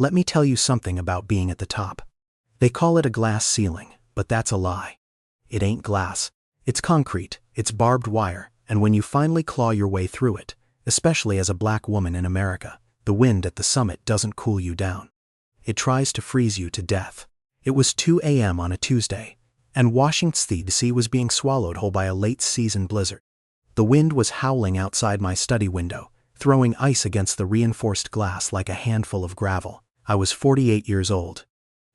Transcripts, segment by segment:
Let me tell you something about being at the top. They call it a glass ceiling, but that's a lie. It ain't glass. It's concrete, it's barbed wire, and when you finally claw your way through it, especially as a black woman in America, the wind at the summit doesn't cool you down. It tries to freeze you to death. It was 2 a.m. on a Tuesday, and Washington, D.C. was being swallowed whole by a late-season blizzard. The wind was howling outside my study window, throwing ice against the reinforced glass like a handful of gravel. I was 48 years old.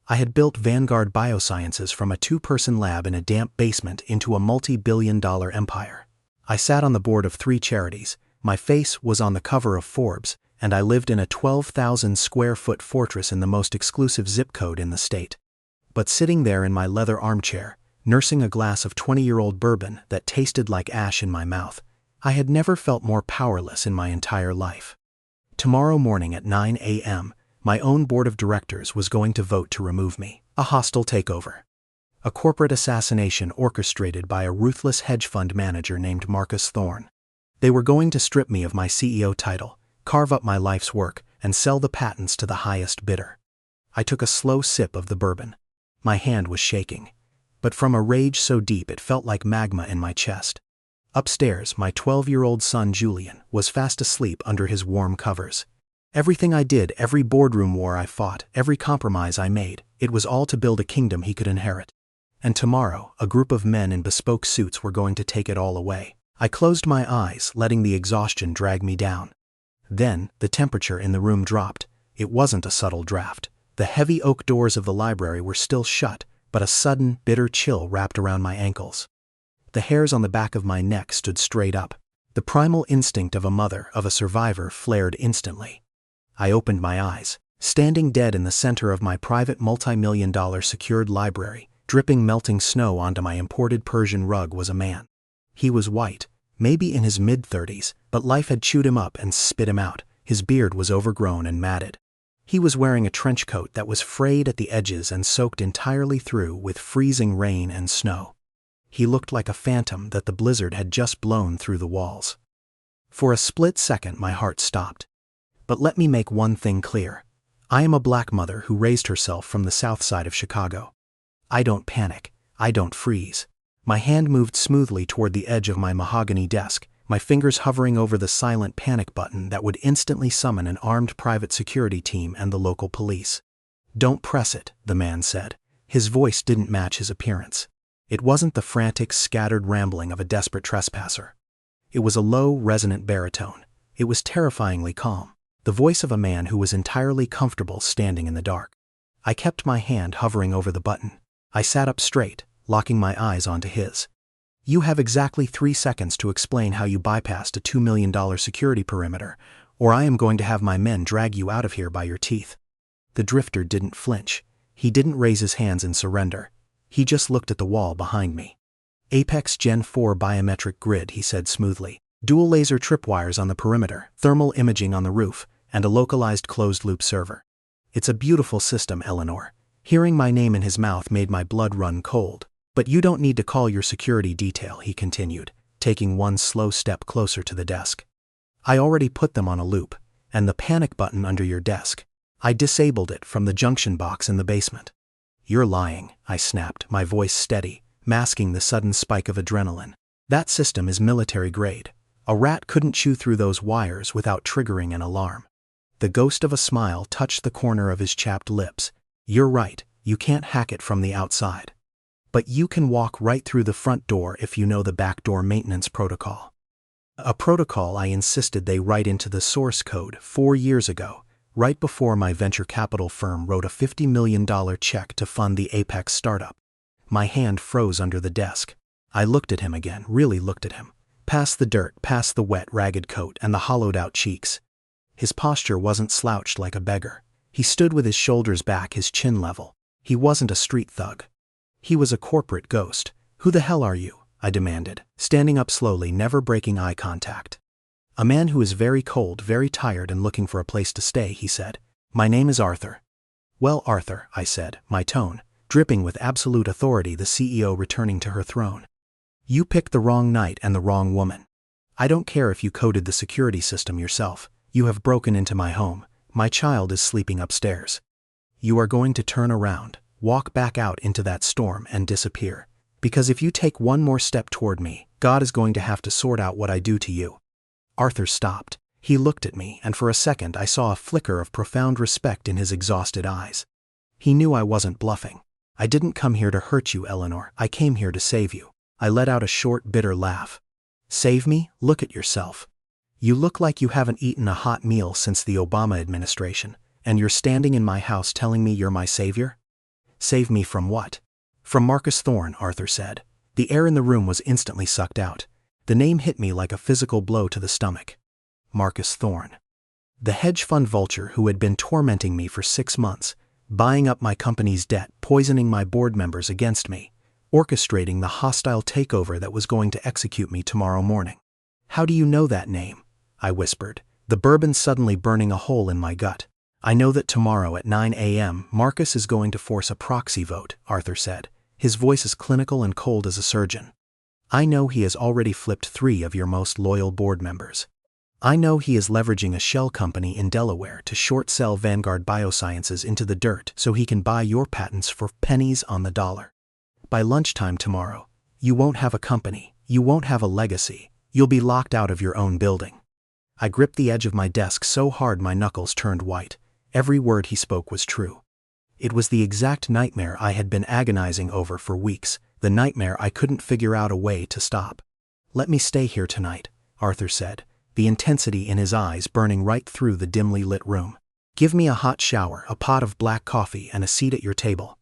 I had built Vanguard Biosciences from a 2-person lab in a damp basement into a multi-billion-dollar empire. I sat on the board of 3 charities, my face was on the cover of Forbes, and I lived in a 12,000-square-foot fortress in the most exclusive zip code in the state. But sitting there in my leather armchair, nursing a glass of 20-year-old bourbon that tasted like ash in my mouth, I had never felt more powerless in my entire life. Tomorrow morning at 9 a.m., my own board of directors was going to vote to remove me. A hostile takeover. A corporate assassination orchestrated by a ruthless hedge fund manager named Marcus Thorne. They were going to strip me of my CEO title, carve up my life's work, and sell the patents to the highest bidder. I took a slow sip of the bourbon. My hand was shaking, but from a rage so deep it felt like magma in my chest. Upstairs, my 12-year-old son Julian was fast asleep under his warm covers. Everything I did, every boardroom war I fought, every compromise I made, it was all to build a kingdom he could inherit. And tomorrow, a group of men in bespoke suits were going to take it all away. I closed my eyes, letting the exhaustion drag me down. Then, the temperature in the room dropped. It wasn't a subtle draft. The heavy oak doors of the library were still shut, but a sudden, bitter chill wrapped around my ankles. The hairs on the back of my neck stood straight up. The primal instinct of a mother, of a survivor, flared instantly. I opened my eyes. Standing dead in the center of my private multi-million-dollar secured library, dripping melting snow onto my imported Persian rug, was a man. He was white, maybe in his mid-30s, but life had chewed him up and spit him out. His beard was overgrown and matted. He was wearing a trench coat that was frayed at the edges and soaked entirely through with freezing rain and snow. He looked like a phantom that the blizzard had just blown through the walls. For a split second my heart stopped. But let me make one thing clear. I am a black mother who raised herself from the south side of Chicago. I don't panic. I don't freeze. My hand moved smoothly toward the edge of my mahogany desk, my fingers hovering over the silent panic button that would instantly summon an armed private security team and the local police. "Don't press it," the man said. His voice didn't match his appearance. It wasn't the frantic, scattered rambling of a desperate trespasser. It was a low, resonant baritone. It was terrifyingly calm. The voice of a man who was entirely comfortable standing in the dark. I kept my hand hovering over the button. I sat up straight, locking my eyes onto his. "You have exactly 3 seconds to explain how you bypassed a $2 million security perimeter, or I am going to have my men drag you out of here by your teeth." The drifter didn't flinch. He didn't raise his hands in surrender. He just looked at the wall behind me. "Apex Gen 4 biometric grid," he said smoothly. "Dual laser tripwires on the perimeter, thermal imaging on the roof, and a localized closed-loop server. It's a beautiful system, Eleanor." Hearing my name in his mouth made my blood run cold. "But you don't need to call your security detail," he continued, taking one slow step closer to the desk. "I already put them on a loop, and the panic button under your desk. I disabled it from the junction box in the basement." "You're lying," I snapped, my voice steady, masking the sudden spike of adrenaline. "That system is military grade. A rat couldn't chew through those wires without triggering an alarm." The ghost of a smile touched the corner of his chapped lips. "You're right, you can't hack it from the outside. But you can walk right through the front door if you know the backdoor maintenance protocol." A protocol I insisted they write into the source code 4 years ago, right before my venture capital firm wrote a $50 million check to fund the Apex startup. My hand froze under the desk. I looked at him again, really looked at him. Past the dirt, past the wet, ragged coat and the hollowed-out cheeks. His posture wasn't slouched like a beggar. He stood with his shoulders back, his chin level. He wasn't a street thug. He was a corporate ghost. "Who the hell are you?" I demanded, standing up slowly, never breaking eye contact. "A man who is very cold, very tired and looking for a place to stay," he said. "My name is Arthur." "Well, Arthur," I said, my tone dripping with absolute authority, the CEO returning to her throne. "You picked the wrong night and the wrong woman. I don't care if you coded the security system yourself. You have broken into my home, My child is sleeping upstairs. You are going to turn around, walk back out into that storm and disappear. Because if you take one more step toward me, God is going to have to sort out what I do to you." Arthur stopped. He looked at me, and for a second I saw a flicker of profound respect in his exhausted eyes. He knew I wasn't bluffing. "I didn't come here to hurt you, Eleanor. I came here to save you." I let out a short, bitter laugh. "Save me? Look at yourself. You look like you haven't eaten a hot meal since the Obama administration, and you're standing in my house telling me you're my savior?" "Save me from what?" "From Marcus Thorne," Arthur said. The air in the room was instantly sucked out. The name hit me like a physical blow to the stomach. Marcus Thorne. The hedge fund vulture who had been tormenting me for 6 months, buying up my company's debt, poisoning my board members against me, orchestrating the hostile takeover that was going to execute me tomorrow morning. "How do you know that name?" I whispered, the bourbon suddenly burning a hole in my gut. "I know that tomorrow at 9 a.m. Marcus is going to force a proxy vote," Arthur said, his voice as clinical and cold as a surgeon. "I know he has already flipped 3 of your most loyal board members. I know he is leveraging a shell company in Delaware to short-sell Vanguard Biosciences into the dirt so he can buy your patents for pennies on the dollar. By lunchtime tomorrow, you won't have a company, you won't have a legacy, you'll be locked out of your own building." I gripped the edge of my desk so hard my knuckles turned white. Every word he spoke was true. It was the exact nightmare I had been agonizing over for weeks, the nightmare I couldn't figure out a way to stop. "Let me stay here tonight," Arthur said, the intensity in his eyes burning right through the dimly lit room. "Give me a hot shower, a pot of black coffee, and a seat at your table.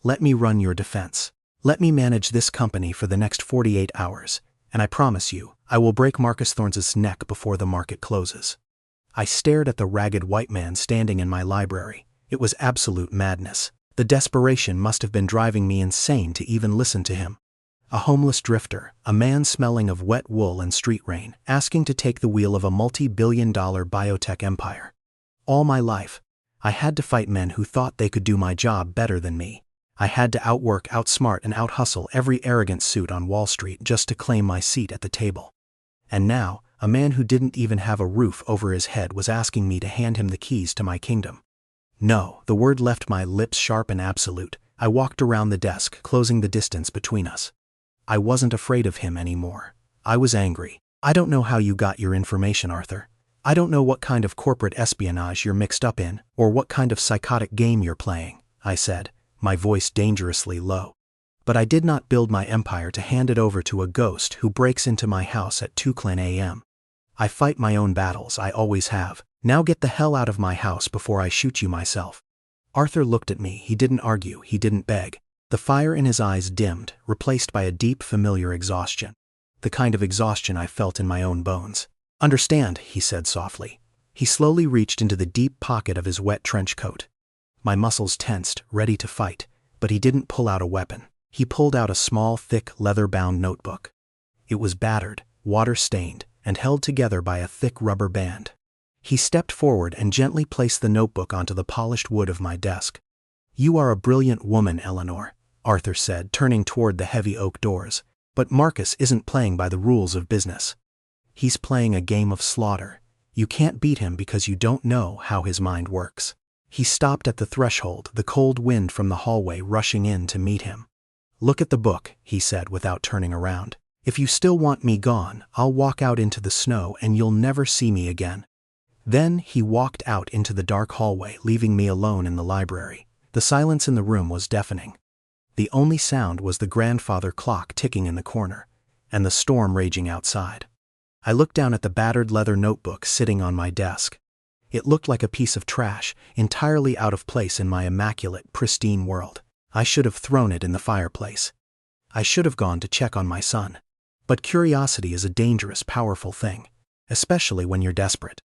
Let me run your defense. Let me manage this company for the next 48 hours, and I promise you, I will break Marcus Thorne's neck before the market closes." I stared at the ragged white man standing in my library. It was absolute madness. The desperation must have been driving me insane to even listen to him. A homeless drifter, a man smelling of wet wool and street rain, asking to take the wheel of a multi-billion-dollar biotech empire. All my life, I had to fight men who thought they could do my job better than me. I had to outwork, outsmart, and outhustle every arrogant suit on Wall Street just to claim my seat at the table. And now, a man who didn't even have a roof over his head was asking me to hand him the keys to my kingdom. No, the word left my lips sharp and absolute. I walked around the desk, closing the distance between us. I wasn't afraid of him anymore. I was angry. "I don't know how you got your information, Arthur. I don't know what kind of corporate espionage you're mixed up in, or what kind of psychotic game you're playing," I said, my voice dangerously low. "But I did not build my empire to hand it over to a ghost who breaks into my house at 2 a.m. I fight my own battles, I always have. Now get the hell out of my house before I shoot you myself." Arthur looked at me. He didn't argue, he didn't beg. The fire in his eyes dimmed, replaced by a deep, familiar exhaustion. The kind of exhaustion I felt in my own bones. "Understand," he said softly. He slowly reached into the deep pocket of his wet trench coat. My muscles tensed, ready to fight, but he didn't pull out a weapon. He pulled out a small, thick, leather-bound notebook. It was battered, water-stained, and held together by a thick rubber band. He stepped forward and gently placed the notebook onto the polished wood of my desk. "You are a brilliant woman, Eleanor," Arthur said, turning toward the heavy oak doors. "But Marcus isn't playing by the rules of business. He's playing a game of slaughter. You can't beat him because you don't know how his mind works." He stopped at the threshold, the cold wind from the hallway rushing in to meet him. "Look at the book," he said without turning around. "If you still want me gone, I'll walk out into the snow and you'll never see me again." Then he walked out into the dark hallway, leaving me alone in the library. The silence in the room was deafening. The only sound was the grandfather clock ticking in the corner, and the storm raging outside. I looked down at the battered leather notebook sitting on my desk. It looked like a piece of trash, entirely out of place in my immaculate, pristine world. I should have thrown it in the fireplace. I should have gone to check on my son. But curiosity is a dangerous, powerful thing, especially when you're desperate.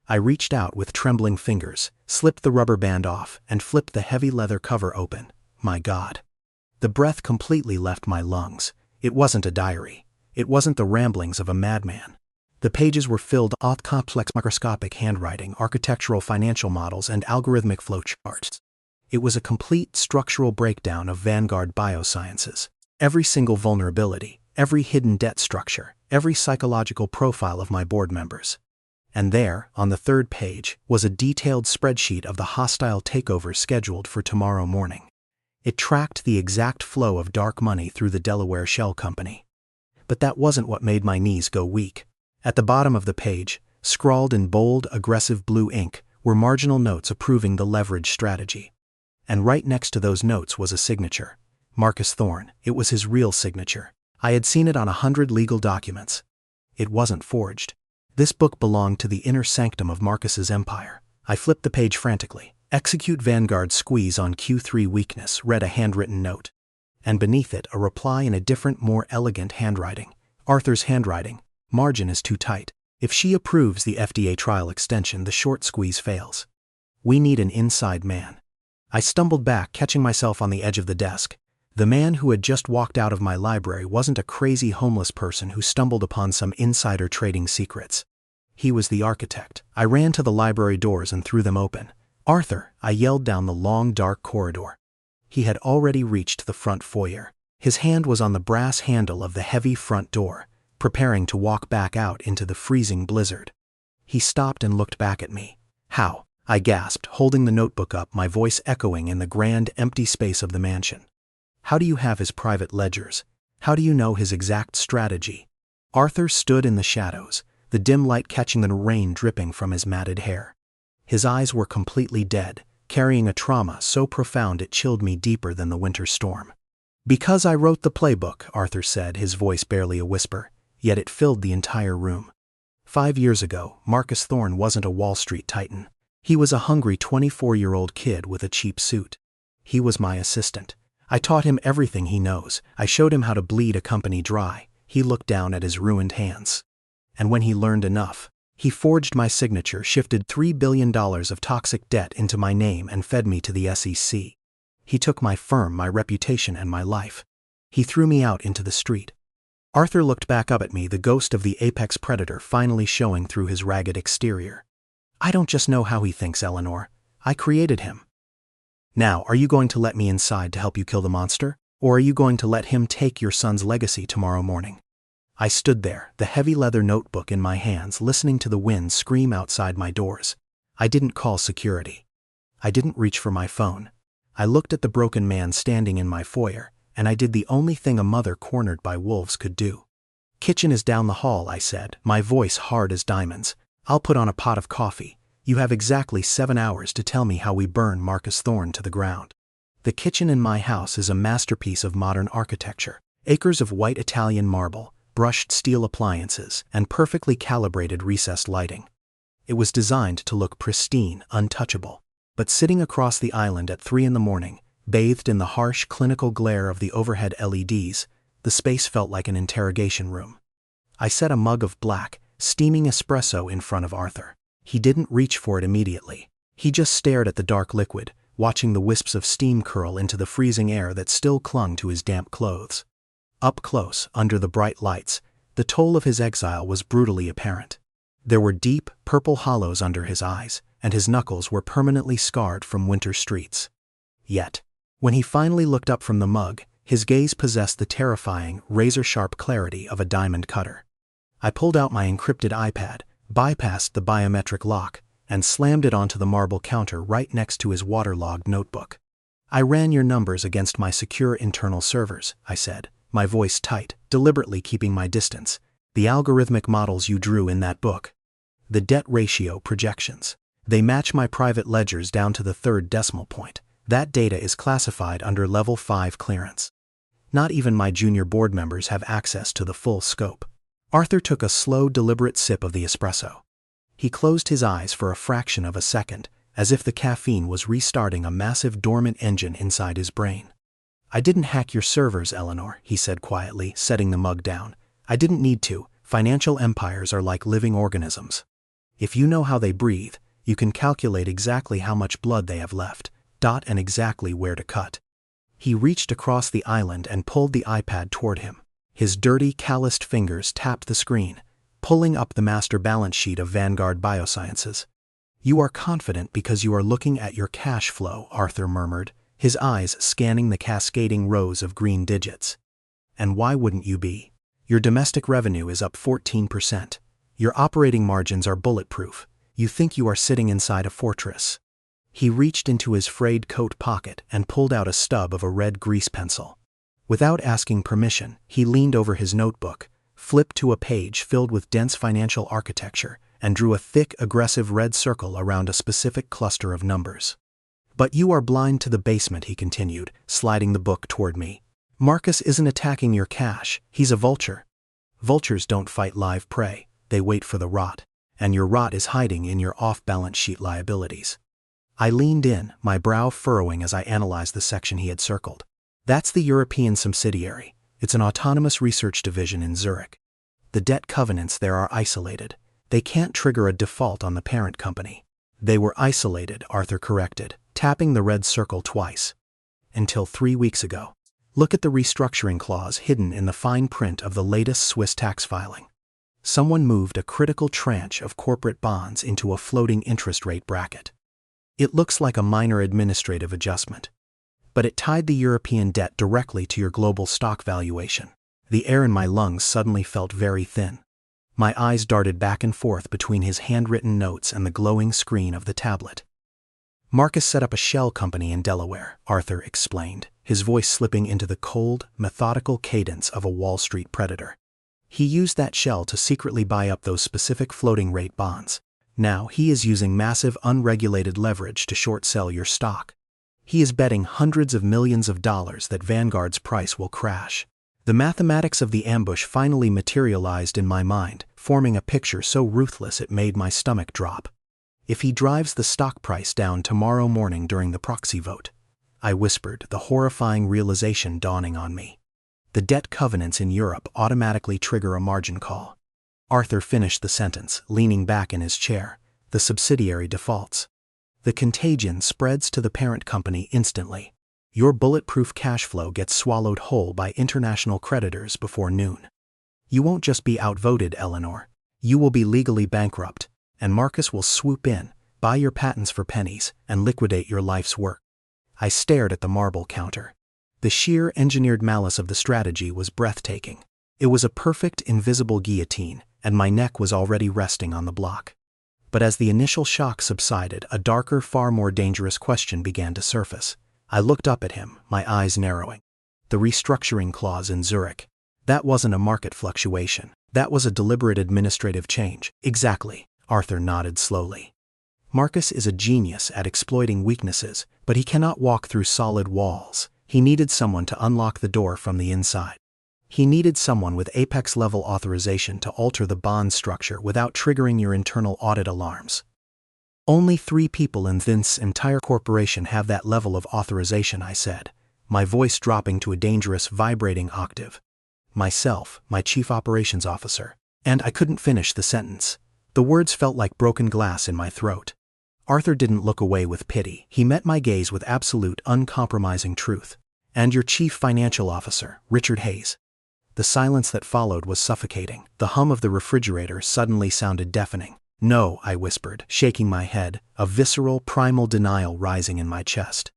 I reached out with trembling fingers, slipped the rubber band off, and flipped the heavy leather cover open. My God. The breath completely left my lungs. It wasn't a diary. It wasn't the ramblings of a madman. The pages were filled with complex microscopic handwriting, architectural financial models, and algorithmic flowcharts. It was a complete structural breakdown of Vanguard Biosciences. Every single vulnerability, every hidden debt structure, every psychological profile of my board members. And there, on the third page, was a detailed spreadsheet of the hostile takeover scheduled for tomorrow morning. It tracked the exact flow of dark money through the Delaware Shell Company. But that wasn't what made my knees go weak. At the bottom of the page, scrawled in bold, aggressive blue ink, were marginal notes approving the leverage strategy. And right next to those notes was a signature. Marcus Thorne. It was his real signature. I had seen it on 100 legal documents. It wasn't forged. This book belonged to the inner sanctum of Marcus's empire. I flipped the page frantically. Execute Vanguard squeeze on Q3 weakness, read a handwritten note. And beneath it, a reply in a different, more elegant handwriting. Arthur's handwriting. Margin is too tight. If she approves the FDA trial extension, the short squeeze fails. We need an inside man. I stumbled back, catching myself on the edge of the desk. The man who had just walked out of my library wasn't a crazy homeless person who stumbled upon some insider trading secrets. He was the architect. I ran to the library doors and threw them open. "Arthur," I yelled down the long, dark corridor. He had already reached the front foyer. His hand was on the brass handle of the heavy front door, preparing to walk back out into the freezing blizzard. He stopped and looked back at me. "How?" I gasped, holding the notebook up, my voice echoing in the grand, empty space of the mansion. "How do you have his private ledgers? How do you know his exact strategy?" Arthur stood in the shadows, the dim light catching the rain dripping from his matted hair. His eyes were completely dead, carrying a trauma so profound it chilled me deeper than the winter storm. "Because I wrote the playbook," Arthur said, his voice barely a whisper, yet it filled the entire room. 5 years ago, Marcus Thorne wasn't a Wall Street titan. He was a hungry 24-year-old kid with a cheap suit. He was my assistant. I taught him everything he knows. I showed him how to bleed a company dry. He looked down at his ruined hands. And when he learned enough, he forged my signature, shifted $3 billion of toxic debt into my name, and fed me to the SEC. He took my firm, my reputation, and my life. He threw me out into the street. Arthur looked back up at me, the ghost of the apex predator finally showing through his ragged exterior. "I don't just know how he thinks, Eleanor. I created him. Now, are you going to let me inside to help you kill the monster? Or are you going to let him take your son's legacy tomorrow morning?" I stood there, the heavy leather notebook in my hands, listening to the wind scream outside my doors. I didn't call security. I didn't reach for my phone. I looked at the broken man standing in my foyer, and I did the only thing a mother cornered by wolves could do. "Kitchen is down the hall," I said, my voice hard as diamonds. "I'll put on a pot of coffee. You have exactly 7 hours to tell me how we burn Marcus Thorne to the ground." The kitchen in my house is a masterpiece of modern architecture. Acres of white Italian marble, brushed steel appliances, and perfectly calibrated recessed lighting. It was designed to look pristine, untouchable. But sitting across the island at 3 in the morning, bathed in the harsh, clinical glare of the overhead LEDs, the space felt like an interrogation room. I set a mug of black, steaming espresso in front of Arthur. He didn't reach for it immediately. He just stared at the dark liquid, watching the wisps of steam curl into the freezing air that still clung to his damp clothes. Up close, under the bright lights, the toll of his exile was brutally apparent. There were deep, purple hollows under his eyes, and his knuckles were permanently scarred from winter streets. Yet, when he finally looked up from the mug, his gaze possessed the terrifying, razor-sharp clarity of a diamond cutter. I pulled out my encrypted iPad, bypassed the biometric lock, and slammed it onto the marble counter right next to his waterlogged notebook. "I ran your numbers against my secure internal servers," I said, my voice tight, deliberately keeping my distance. "The algorithmic models you drew in that book. The debt ratio projections. They match my private ledgers down to the 3rd decimal point. That data is classified under Level 5 clearance. Not even my junior board members have access to the full scope." Arthur took a slow, deliberate sip of the espresso. He closed his eyes for a fraction of a second, as if the caffeine was restarting a massive dormant engine inside his brain. "I didn't hack your servers, Eleanor," he said quietly, setting the mug down. "I didn't need to. Financial empires are like living organisms. If you know how they breathe, you can calculate exactly how much blood they have left, and exactly where to cut." He reached across the island and pulled the iPad toward him. His dirty, calloused fingers tapped the screen, pulling up the master balance sheet of Vanguard Biosciences. "You are confident because you are looking at your cash flow," Arthur murmured, his eyes scanning the cascading rows of green digits. "And why wouldn't you be? Your domestic revenue is up 14%. Your operating margins are bulletproof. You think you are sitting inside a fortress. He reached into his frayed coat pocket and pulled out a stub of a red grease pencil. Without asking permission, he leaned over his notebook, flipped to a page filled with dense financial architecture, and drew a thick, aggressive red circle around a specific cluster of numbers. But you are blind to the basement, he continued, sliding the book toward me. Marcus isn't attacking your cash, he's a vulture. Vultures don't fight live prey, they wait for the rot, and your rot is hiding in your off-balance sheet liabilities. I leaned in, my brow furrowing as I analyzed the section he had circled. That's the European subsidiary. It's an autonomous research division in Zurich. The debt covenants there are isolated. They can't trigger a default on the parent company. They were isolated, Arthur corrected, tapping the red circle twice. Until 3 weeks ago. Look at the restructuring clause hidden in the fine print of the latest Swiss tax filing. Someone moved a critical tranche of corporate bonds into a floating interest rate bracket. It looks like a minor administrative adjustment. But it tied the European debt directly to your global stock valuation. The air in my lungs suddenly felt very thin. My eyes darted back and forth between his handwritten notes and the glowing screen of the tablet. Marcus set up a shell company in Delaware, Arthur explained, his voice slipping into the cold, methodical cadence of a Wall Street predator. He used that shell to secretly buy up those specific floating rate bonds. Now he is using massive unregulated leverage to short sell your stock. He is betting hundreds of millions of dollars that Vanguard's price will crash. The mathematics of the ambush finally materialized in my mind, forming a picture so ruthless it made my stomach drop. If he drives the stock price down tomorrow morning during the proxy vote, I whispered, the horrifying realization dawning on me. The debt covenants in Europe automatically trigger a margin call. Arthur finished the sentence, leaning back in his chair. The subsidiary defaults. The contagion spreads to the parent company instantly. Your bulletproof cash flow gets swallowed whole by international creditors before noon. You won't just be outvoted, Eleanor. You will be legally bankrupt, and Marcus will swoop in, buy your patents for pennies, and liquidate your life's work. I stared at the marble counter. The sheer engineered malice of the strategy was breathtaking. It was a perfect invisible guillotine, and my neck was already resting on the block. But as the initial shock subsided, a darker, far more dangerous question began to surface. I looked up at him, my eyes narrowing. The restructuring clause in Zurich. That wasn't a market fluctuation. That was a deliberate administrative change. Exactly, Arthur nodded slowly. Marcus is a genius at exploiting weaknesses, but he cannot walk through solid walls. He needed someone to unlock the door from the inside. He needed someone with apex-level authorization to alter the bond structure without triggering your internal audit alarms. Only 3 people in this entire corporation have that level of authorization, I said, my voice dropping to a dangerous vibrating octave. Myself, my chief operations officer, and I couldn't finish the sentence. The words felt like broken glass in my throat. Arthur didn't look away with pity. He met my gaze with absolute, uncompromising truth. And your chief financial officer, Richard Hayes. The silence that followed was suffocating. The hum of the refrigerator suddenly sounded deafening. No, I whispered, shaking my head, a visceral, primal denial rising in my chest.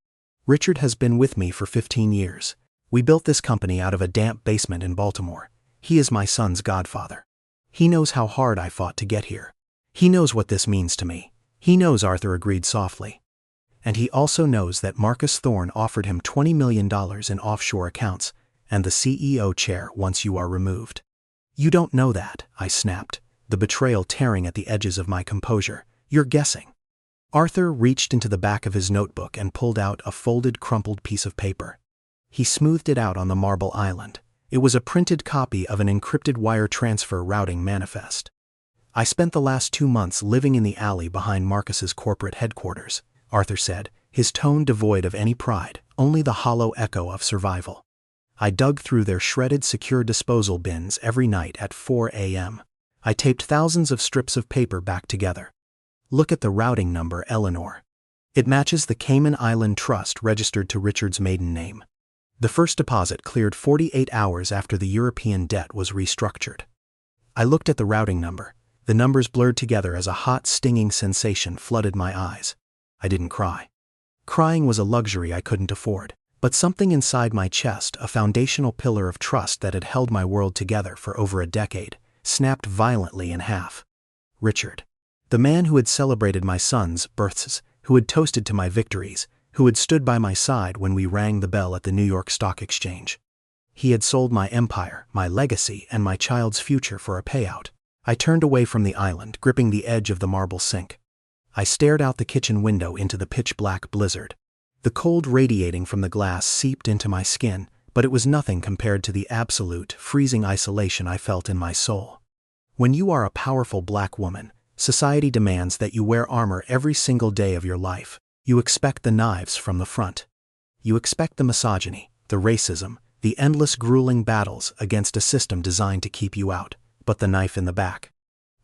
Richard has been with me for 15 years. We built this company out of a damp basement in Baltimore. He is my son's godfather. He knows how hard I fought to get here. He knows what this means to me. He knows, Arthur agreed softly. And he also knows that Marcus Thorne offered him $20 million in offshore accounts and the CEO chair once you are removed. You don't know that, I snapped, the betrayal tearing at the edges of my composure. You're guessing. Arthur reached into the back of his notebook and pulled out a folded, crumpled piece of paper. He smoothed it out on the marble island. It was a printed copy of an encrypted wire transfer routing manifest. I spent the last 2 months living in the alley behind Marcus's corporate headquarters, Arthur said, his tone devoid of any pride, only the hollow echo of survival. I dug through their shredded secure disposal bins every night at 4 a.m. I taped thousands of strips of paper back together. Look at the routing number, Eleanor. It matches the Cayman Island Trust registered to Richard's maiden name. The first deposit cleared 48 hours after the European debt was restructured. I looked at the routing number. The numbers blurred together as a hot, stinging sensation flooded my eyes. I didn't cry. Crying was a luxury I couldn't afford. But something inside my chest, a foundational pillar of trust that had held my world together for over a decade, snapped violently in half. Richard. The man who had celebrated my son's births, who had toasted to my victories, who had stood by my side when we rang the bell at the New York Stock Exchange. He had sold my empire, my legacy, and my child's future for a payout. I turned away from the island, gripping the edge of the marble sink. I stared out the kitchen window into the pitch-black blizzard. The cold radiating from the glass seeped into my skin, but it was nothing compared to the absolute, freezing isolation I felt in my soul. When you are a powerful black woman, society demands that you wear armor every single day of your life. You expect the knives from the front. You expect the misogyny, the racism, the endless grueling battles against a system designed to keep you out, but the knife in the back,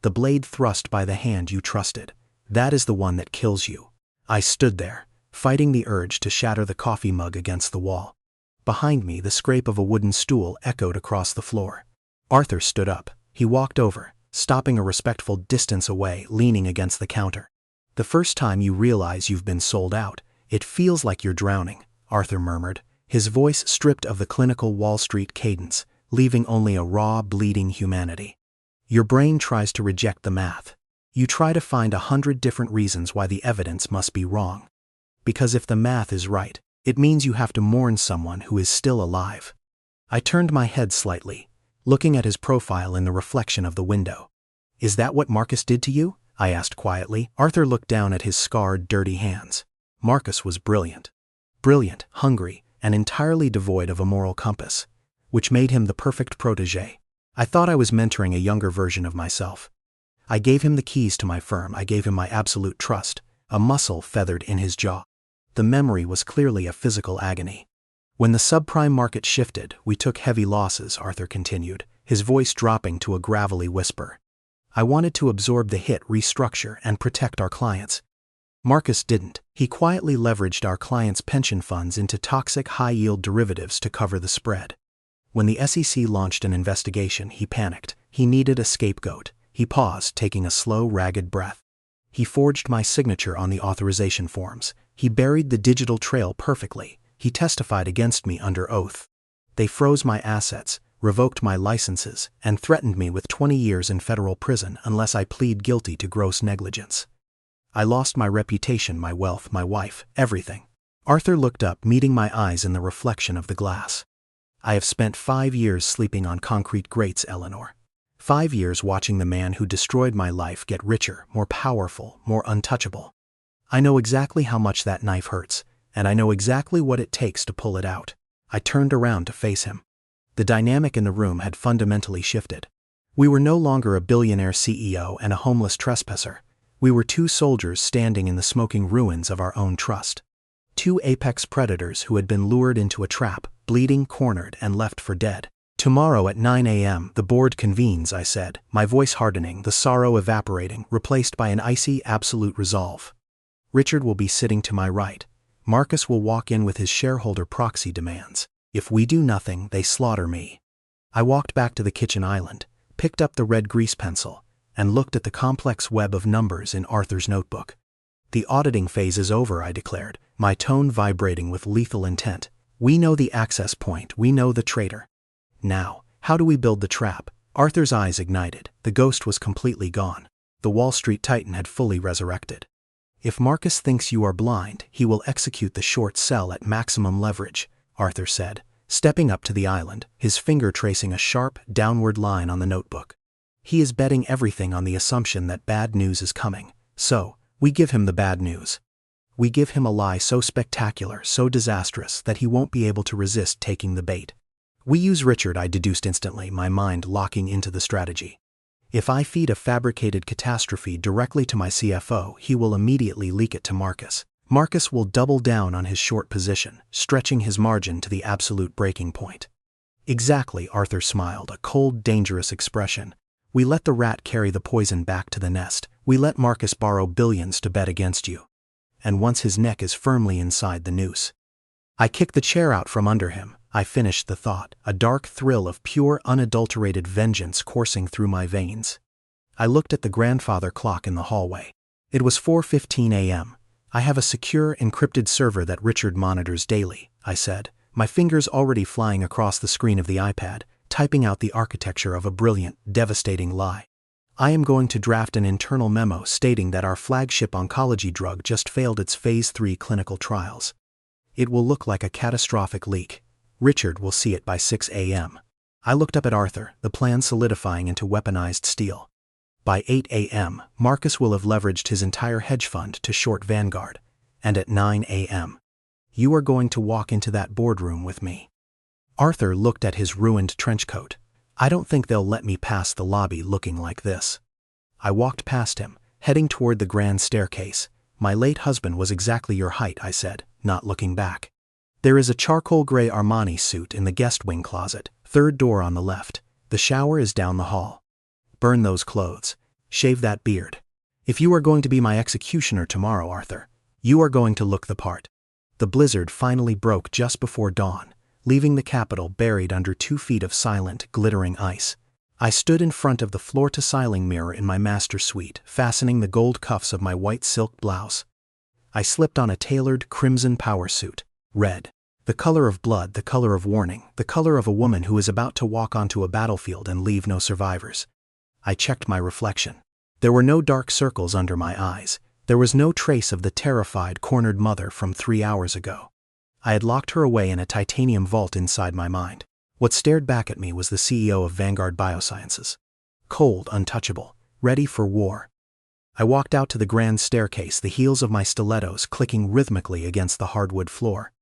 the blade thrust by the hand you trusted, that is the one that kills you. I stood there, fighting the urge to shatter the coffee mug against the wall. Behind me, the scrape of a wooden stool echoed across the floor. Arthur stood up. He walked over, stopping a respectful distance away, leaning against the counter. The first time you realize you've been sold out, it feels like you're drowning, Arthur murmured, his voice stripped of the clinical Wall Street cadence, leaving only a raw, bleeding humanity. Your brain tries to reject the math. You try to find 100 different reasons why the evidence must be wrong. Because if the math is right, it means you have to mourn someone who is still alive. I turned my head slightly, looking at his profile in the reflection of the window. Is that what Marcus did to you? I asked quietly. Arthur looked down at his scarred, dirty hands. Marcus was brilliant. Brilliant, hungry, and entirely devoid of a moral compass, which made him the perfect protégé. I thought I was mentoring a younger version of myself. I gave him the keys to my firm. I gave him my absolute trust, a muscle feathered in his jaw. The memory was clearly a physical agony. When the subprime market shifted, we took heavy losses, Arthur continued, his voice dropping to a gravelly whisper. I wanted to absorb the hit, restructure, and protect our clients. Marcus didn't. He quietly leveraged our clients' pension funds into toxic high-yield derivatives to cover the spread. When the SEC launched an investigation, he panicked. He needed a scapegoat. He paused, taking a slow, ragged breath. He forged my signature on the authorization forms. He buried the digital trail perfectly. He testified against me under oath. They froze my assets, revoked my licenses, and threatened me with 20 years in federal prison unless I plead guilty to gross negligence. I lost my reputation, my wealth, my wife, everything. Arthur looked up, meeting my eyes in the reflection of the glass. I have spent 5 years sleeping on concrete grates, Eleanor. 5 years watching the man who destroyed my life get richer, more powerful, more untouchable. I know exactly how much that knife hurts, and I know exactly what it takes to pull it out. I turned around to face him. The dynamic in the room had fundamentally shifted. We were no longer a billionaire CEO and a homeless trespasser. We were 2 soldiers standing in the smoking ruins of our own trust. 2 apex predators who had been lured into a trap, bleeding, cornered, and left for dead. Tomorrow at 9 a.m. the board convenes, I said, my voice hardening, the sorrow evaporating, replaced by an icy, absolute resolve. Richard will be sitting to my right. Marcus will walk in with his shareholder proxy demands. If we do nothing, they slaughter me. I walked back to the kitchen island, picked up the red grease pencil, and looked at the complex web of numbers in Arthur's notebook. The auditing phase is over, I declared, my tone vibrating with lethal intent. We know the access point, we know the traitor. Now, how do we build the trap? Arthur's eyes ignited. The ghost was completely gone. The Wall Street titan had fully resurrected. If Marcus thinks you are blind, he will execute the short sell at maximum leverage, Arthur said, stepping up to the island, his finger tracing a sharp, downward line on the notebook. He is betting everything on the assumption that bad news is coming. So, we give him the bad news. We give him a lie so spectacular, so disastrous, that he won't be able to resist taking the bait. We use Richard, I deduced instantly, my mind locking into the strategy. If I feed a fabricated catastrophe directly to my CFO, he will immediately leak it to Marcus. Marcus will double down on his short position, stretching his margin to the absolute breaking point. Exactly, Arthur smiled, a cold, dangerous expression. We let the rat carry the poison back to the nest. We let Marcus borrow billions to bet against you. And once his neck is firmly inside the noose. I kick the chair out from under him. I finished the thought, a dark thrill of pure, unadulterated vengeance coursing through my veins. I looked at the grandfather clock in the hallway. It was 4:15 a.m. I have a secure, encrypted server that Richard monitors daily, I said, my fingers already flying across the screen of the iPad, typing out the architecture of a brilliant, devastating lie. I am going to draft an internal memo stating that our flagship oncology drug just failed its phase 3 clinical trials. It will look like a catastrophic leak. Richard will see it by 6 a.m. I looked up at Arthur, the plan solidifying into weaponized steel. By 8 a.m., Marcus will have leveraged his entire hedge fund to short Vanguard. And at 9 a.m., you are going to walk into that boardroom with me. Arthur looked at his ruined trench coat. I don't think they'll let me pass the lobby looking like this. I walked past him, heading toward the grand staircase. My late husband was exactly your height, I said, not looking back. There is a charcoal gray Armani suit in the guest wing closet, third door on the left. The shower is down the hall. Burn those clothes. Shave that beard. If you are going to be my executioner tomorrow, Arthur, you are going to look the part. The blizzard finally broke just before dawn, leaving the Capitol buried under 2 feet of silent, glittering ice. I stood in front of the floor-to-ceiling mirror in my master suite, fastening the gold cuffs of my white silk blouse. I slipped on a tailored crimson power suit, red. The color of blood, the color of warning, the color of a woman who is about to walk onto a battlefield and leave no survivors. I checked my reflection. There were no dark circles under my eyes. There was no trace of the terrified, cornered mother from 3 hours ago. I had locked her away in a titanium vault inside my mind. What stared back at me was the CEO of Vanguard Biosciences. Cold, untouchable, ready for war. I walked out to the grand staircase, the heels of my stilettos clicking rhythmically against the hardwood floor.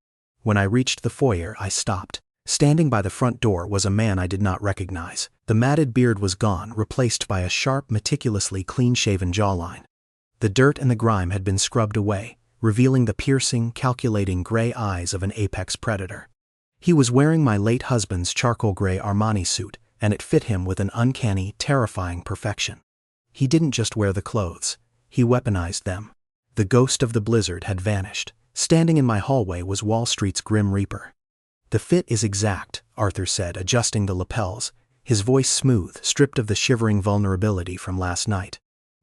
When I reached the foyer, I stopped. Standing by the front door was a man I did not recognize. The matted beard was gone, replaced by a sharp, meticulously clean-shaven jawline. The dirt and the grime had been scrubbed away, revealing the piercing, calculating gray eyes of an apex predator. He was wearing my late husband's charcoal gray Armani suit, and it fit him with an uncanny, terrifying perfection. He didn't just wear the clothes, he weaponized them. The ghost of the blizzard had vanished. Standing in my hallway was Wall Street's Grim Reaper. The fit is exact, Arthur said, adjusting the lapels, his voice smooth, stripped of the shivering vulnerability from last night.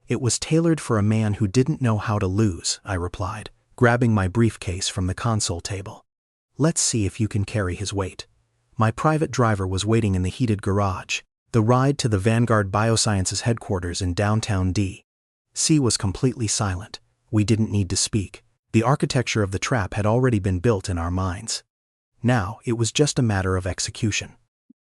It was tailored for a man who didn't know how to lose, I replied, grabbing my briefcase from the console table. Let's see if you can carry his weight. My private driver was waiting in the heated garage. The ride to the Vanguard Biosciences headquarters in downtown D.C. was completely silent. We didn't need to speak. The architecture of the trap had already been built in our minds. Now, it was just a matter of execution.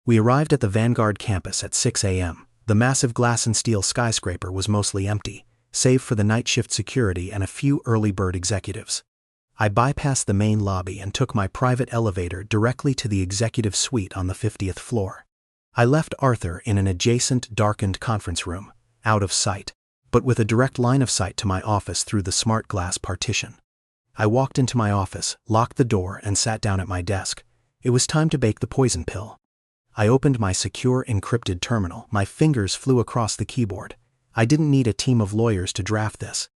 We arrived at the Vanguard campus at 6 a.m. The massive glass and steel skyscraper was mostly empty, save for the night shift security and a few early bird executives. I bypassed the main lobby and took my private elevator directly to the executive suite on the 50th floor. I left Arthur in an adjacent, darkened conference room, out of sight, but with a direct line of sight to my office through the smart glass partition. I walked into my office, locked the door, and sat down at my desk. It was time to bake the poison pill. I opened my secure, encrypted terminal. My fingers flew across the keyboard. I didn't need a team of lawyers to draft this.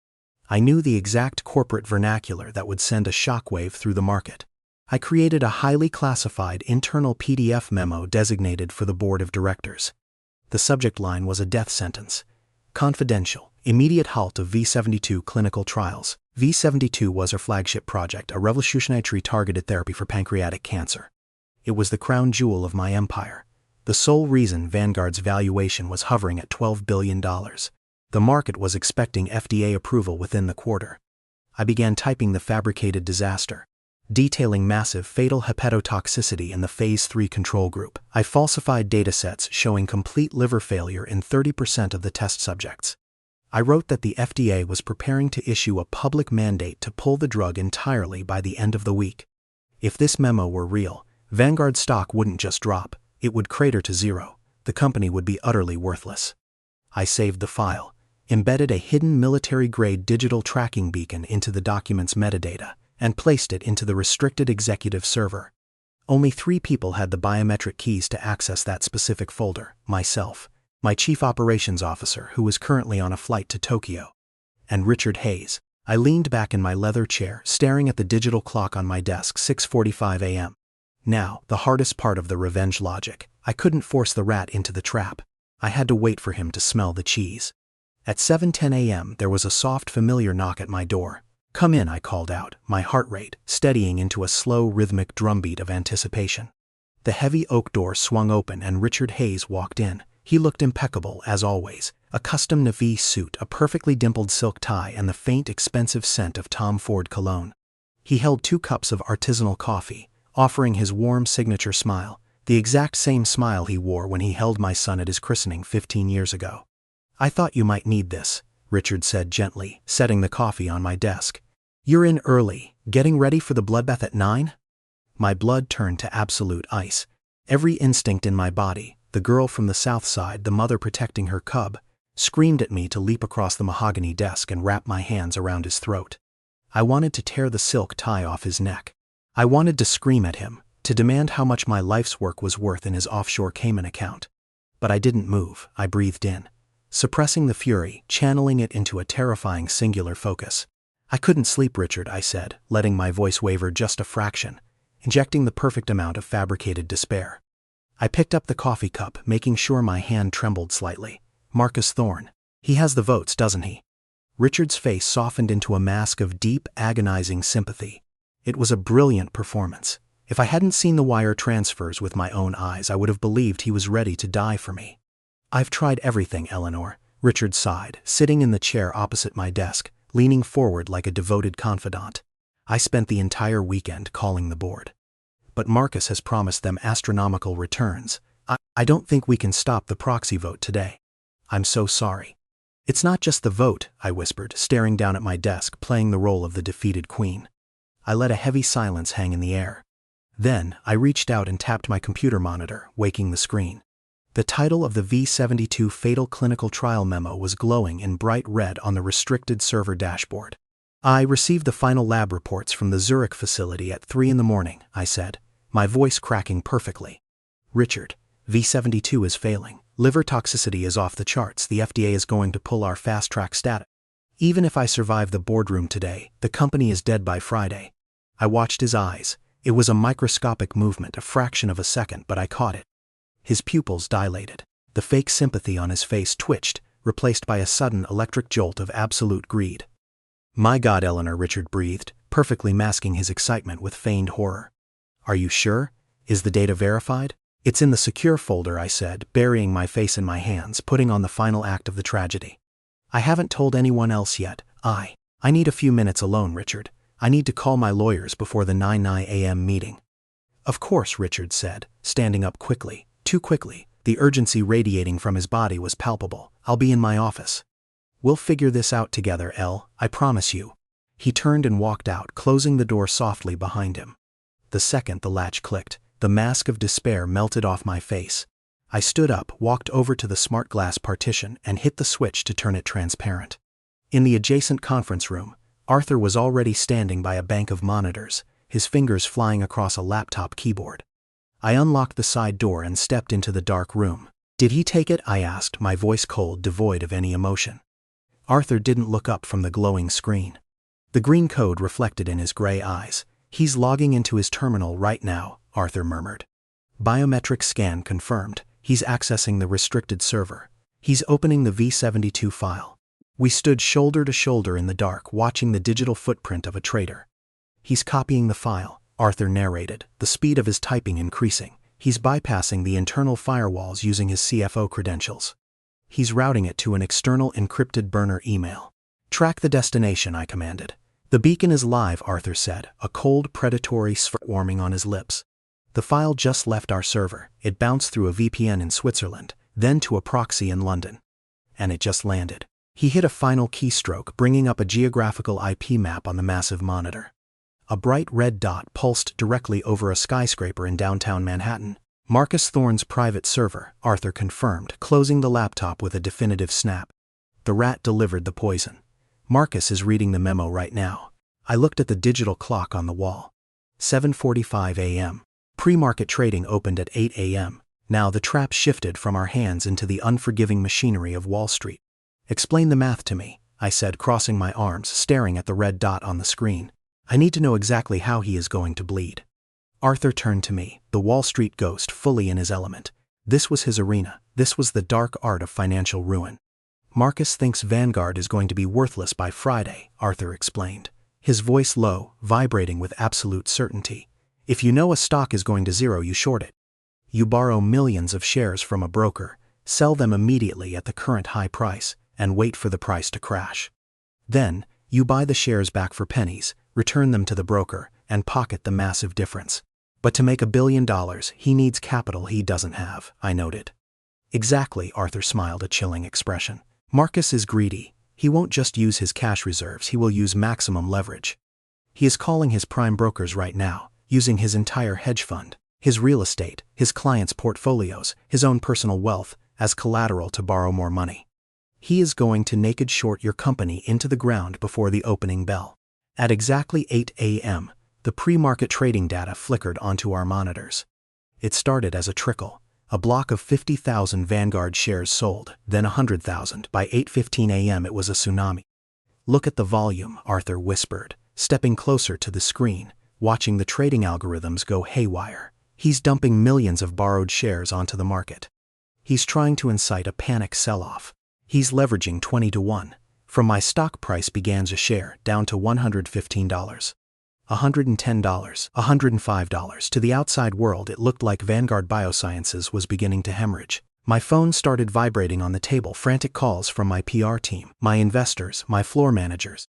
I knew the exact corporate vernacular that would send a shockwave through the market. I created a highly classified internal PDF memo designated for the board of directors. The subject line was a death sentence. Confidential, immediate halt of V72 clinical trials. V72 was our flagship project, a revolutionary targeted therapy for pancreatic cancer. It was the crown jewel of my empire. The sole reason Vanguard's valuation was hovering at $12 billion. The market was expecting FDA approval within the quarter. I began typing the fabricated disaster, detailing massive fatal hepatotoxicity in the Phase 3 control group. I falsified datasets showing complete liver failure in 30% of the test subjects. I wrote that the FDA was preparing to issue a public mandate to pull the drug entirely by the end of the week. If this memo were real, Vanguard stock wouldn't just drop, it would crater to zero. The company would be utterly worthless. I saved the file, embedded a hidden military-grade digital tracking beacon into the document's metadata, and placed it into the restricted executive server. Only 3 people had the biometric keys to access that specific folder: myself, my chief operations officer who was currently on a flight to Tokyo, and Richard Hayes. I leaned back in my leather chair, staring at the digital clock on my desk, 6:45 a.m. Now, the hardest part of the revenge logic. I couldn't force the rat into the trap. I had to wait for him to smell the cheese. At 7:10 a.m. there was a soft, familiar knock at my door. "Come in," I called out, my heart rate steadying into a slow, rhythmic drumbeat of anticipation. The heavy oak door swung open and Richard Hayes walked in. He looked impeccable, as always, A custom navy suit, a perfectly dimpled silk tie, and the faint, expensive scent of Tom Ford cologne. He held 2 cups of artisanal coffee, offering his warm signature smile, the exact same smile he wore when he held my son at his christening 15 years ago. "I thought you might need this," Richard said gently, setting the coffee on my desk. "You're in early, getting ready for the bloodbath at 9? My blood turned to absolute ice. Every instinct in my body, the girl from the South Side, the mother protecting her cub, screamed at me to leap across the mahogany desk and wrap my hands around his throat. I wanted to tear the silk tie off his neck. I wanted to scream at him, to demand how much my life's work was worth in his offshore Cayman account. But I didn't move. I breathed in, suppressing the fury, channeling it into a terrifying singular focus. "I couldn't sleep, Richard," I said, letting my voice waver just a fraction, injecting the perfect amount of fabricated despair. I picked up the coffee cup, making sure my hand trembled slightly. "Marcus Thorne. He has the votes, doesn't he?" Richard's face softened into a mask of deep, agonizing sympathy. It was a brilliant performance. If I hadn't seen the wire transfers with my own eyes, I would have believed he was ready to die for me. "I've tried everything, Eleanor," Richard sighed, sitting in the chair opposite my desk, leaning forward like a devoted confidant. "I spent the entire weekend calling the board. But Marcus has promised them astronomical returns. I don't think we can stop the proxy vote today. I'm so sorry." "It's not just the vote," I whispered, staring down at my desk, playing the role of the defeated queen. I let a heavy silence hang in the air. Then, I reached out and tapped my computer monitor, waking the screen. The title of the V72 Fatal Clinical Trial memo was glowing in bright red on the restricted server dashboard. "I received the final lab reports from the Zurich facility at 3 in the morning, I said, my voice cracking perfectly. "Richard, V72 is failing. Liver toxicity is off the charts. The FDA is going to pull our fast-track status. Even if I survive the boardroom today, the company is dead by Friday." I watched his eyes. It was a microscopic movement, a fraction of a second, but I caught it. His pupils dilated. The fake sympathy on his face twitched, replaced by a sudden electric jolt of absolute greed. "My God, Eleanor," Richard breathed, perfectly masking his excitement with feigned horror. "Are you sure? Is the data verified?" "It's in the secure folder," I said, burying my face in my hands, putting on the final act of the tragedy. "I haven't told anyone else yet. I need a few minutes alone, Richard. I need to call my lawyers before the 9 a.m. meeting." "Of course," Richard said, standing up quickly, too quickly. The urgency radiating from his body was palpable. "I'll be in my office. We'll figure this out together, Elle, I promise you." He turned and walked out, closing the door softly behind him. The second the latch clicked, the mask of despair melted off my face. I stood up, walked over to the smart glass partition, and hit the switch to turn it transparent. In the adjacent conference room, Arthur was already standing by a bank of monitors, his fingers flying across a laptop keyboard. I unlocked the side door and stepped into the dark room. "Did he take it?" I asked, my voice cold, devoid of any emotion. Arthur didn't look up from the glowing screen. The green code reflected in his gray eyes. "He's logging into his terminal right now," Arthur murmured. "Biometric scan confirmed. He's accessing the restricted server. He's opening the V72 file." We stood shoulder to shoulder in the dark, watching the digital footprint of a traitor. "He's copying the file," Arthur narrated, the speed of his typing increasing. "He's bypassing the internal firewalls using his CFO credentials. He's routing it to an external encrypted burner email." "Track the destination," I commanded. "The beacon is live," Arthur said, a cold, predatory smirk warming on his lips. "The file just left our server. It bounced through a VPN in Switzerland, then to a proxy in London. And it just landed." He hit a final keystroke, bringing up a geographical IP map on the massive monitor. A bright red dot pulsed directly over a skyscraper in downtown Manhattan. "Marcus Thorne's private server," Arthur confirmed, closing the laptop with a definitive snap. "The rat delivered the poison. Marcus is reading the memo right now." I looked at the digital clock on the wall. 7:45 a.m. Pre-market trading opened at 8 a.m. Now the trap shifted from our hands into the unforgiving machinery of Wall Street. "Explain the math to me," I said, crossing my arms, staring at the red dot on the screen. "I need to know exactly how he is going to bleed." Arthur turned to me, the Wall Street ghost fully in his element. This was his arena. This was the dark art of financial ruin. "Marcus thinks Vanguard is going to be worthless by Friday," Arthur explained, his voice low, vibrating with absolute certainty. "If you know a stock is going to zero, you short it. You borrow millions of shares from a broker, sell them immediately at the current high price, and wait for the price to crash. Then, you buy the shares back for pennies, return them to the broker, and pocket the massive difference. But to make $1 billion, he needs capital he doesn't have, I noted. Exactly, Arthur smiled, a chilling expression. Marcus is greedy. He won't just use his cash reserves, he will use maximum leverage. He is calling his prime brokers right now, using his entire hedge fund, his real estate, his clients' portfolios, his own personal wealth, as collateral to borrow more money. He is going to naked short your company into the ground before the opening bell. At exactly 8 a.m., the pre-market trading data flickered onto our monitors. It started as a trickle, a block of 50,000 Vanguard shares sold, then 100,000. By 8:15 a.m. it was a tsunami. Look at the volume, Arthur whispered, stepping closer to the screen, watching the trading algorithms go haywire. He's dumping millions of borrowed shares onto the market. He's trying to incite a panic sell-off. He's leveraging 20 to 1. From my stock price began a share down to $115, $110, $105. To the outside world, it looked like Vanguard Biosciences was beginning to hemorrhage. My phone started vibrating on the table, frantic calls from my PR team, my investors, my floor managers.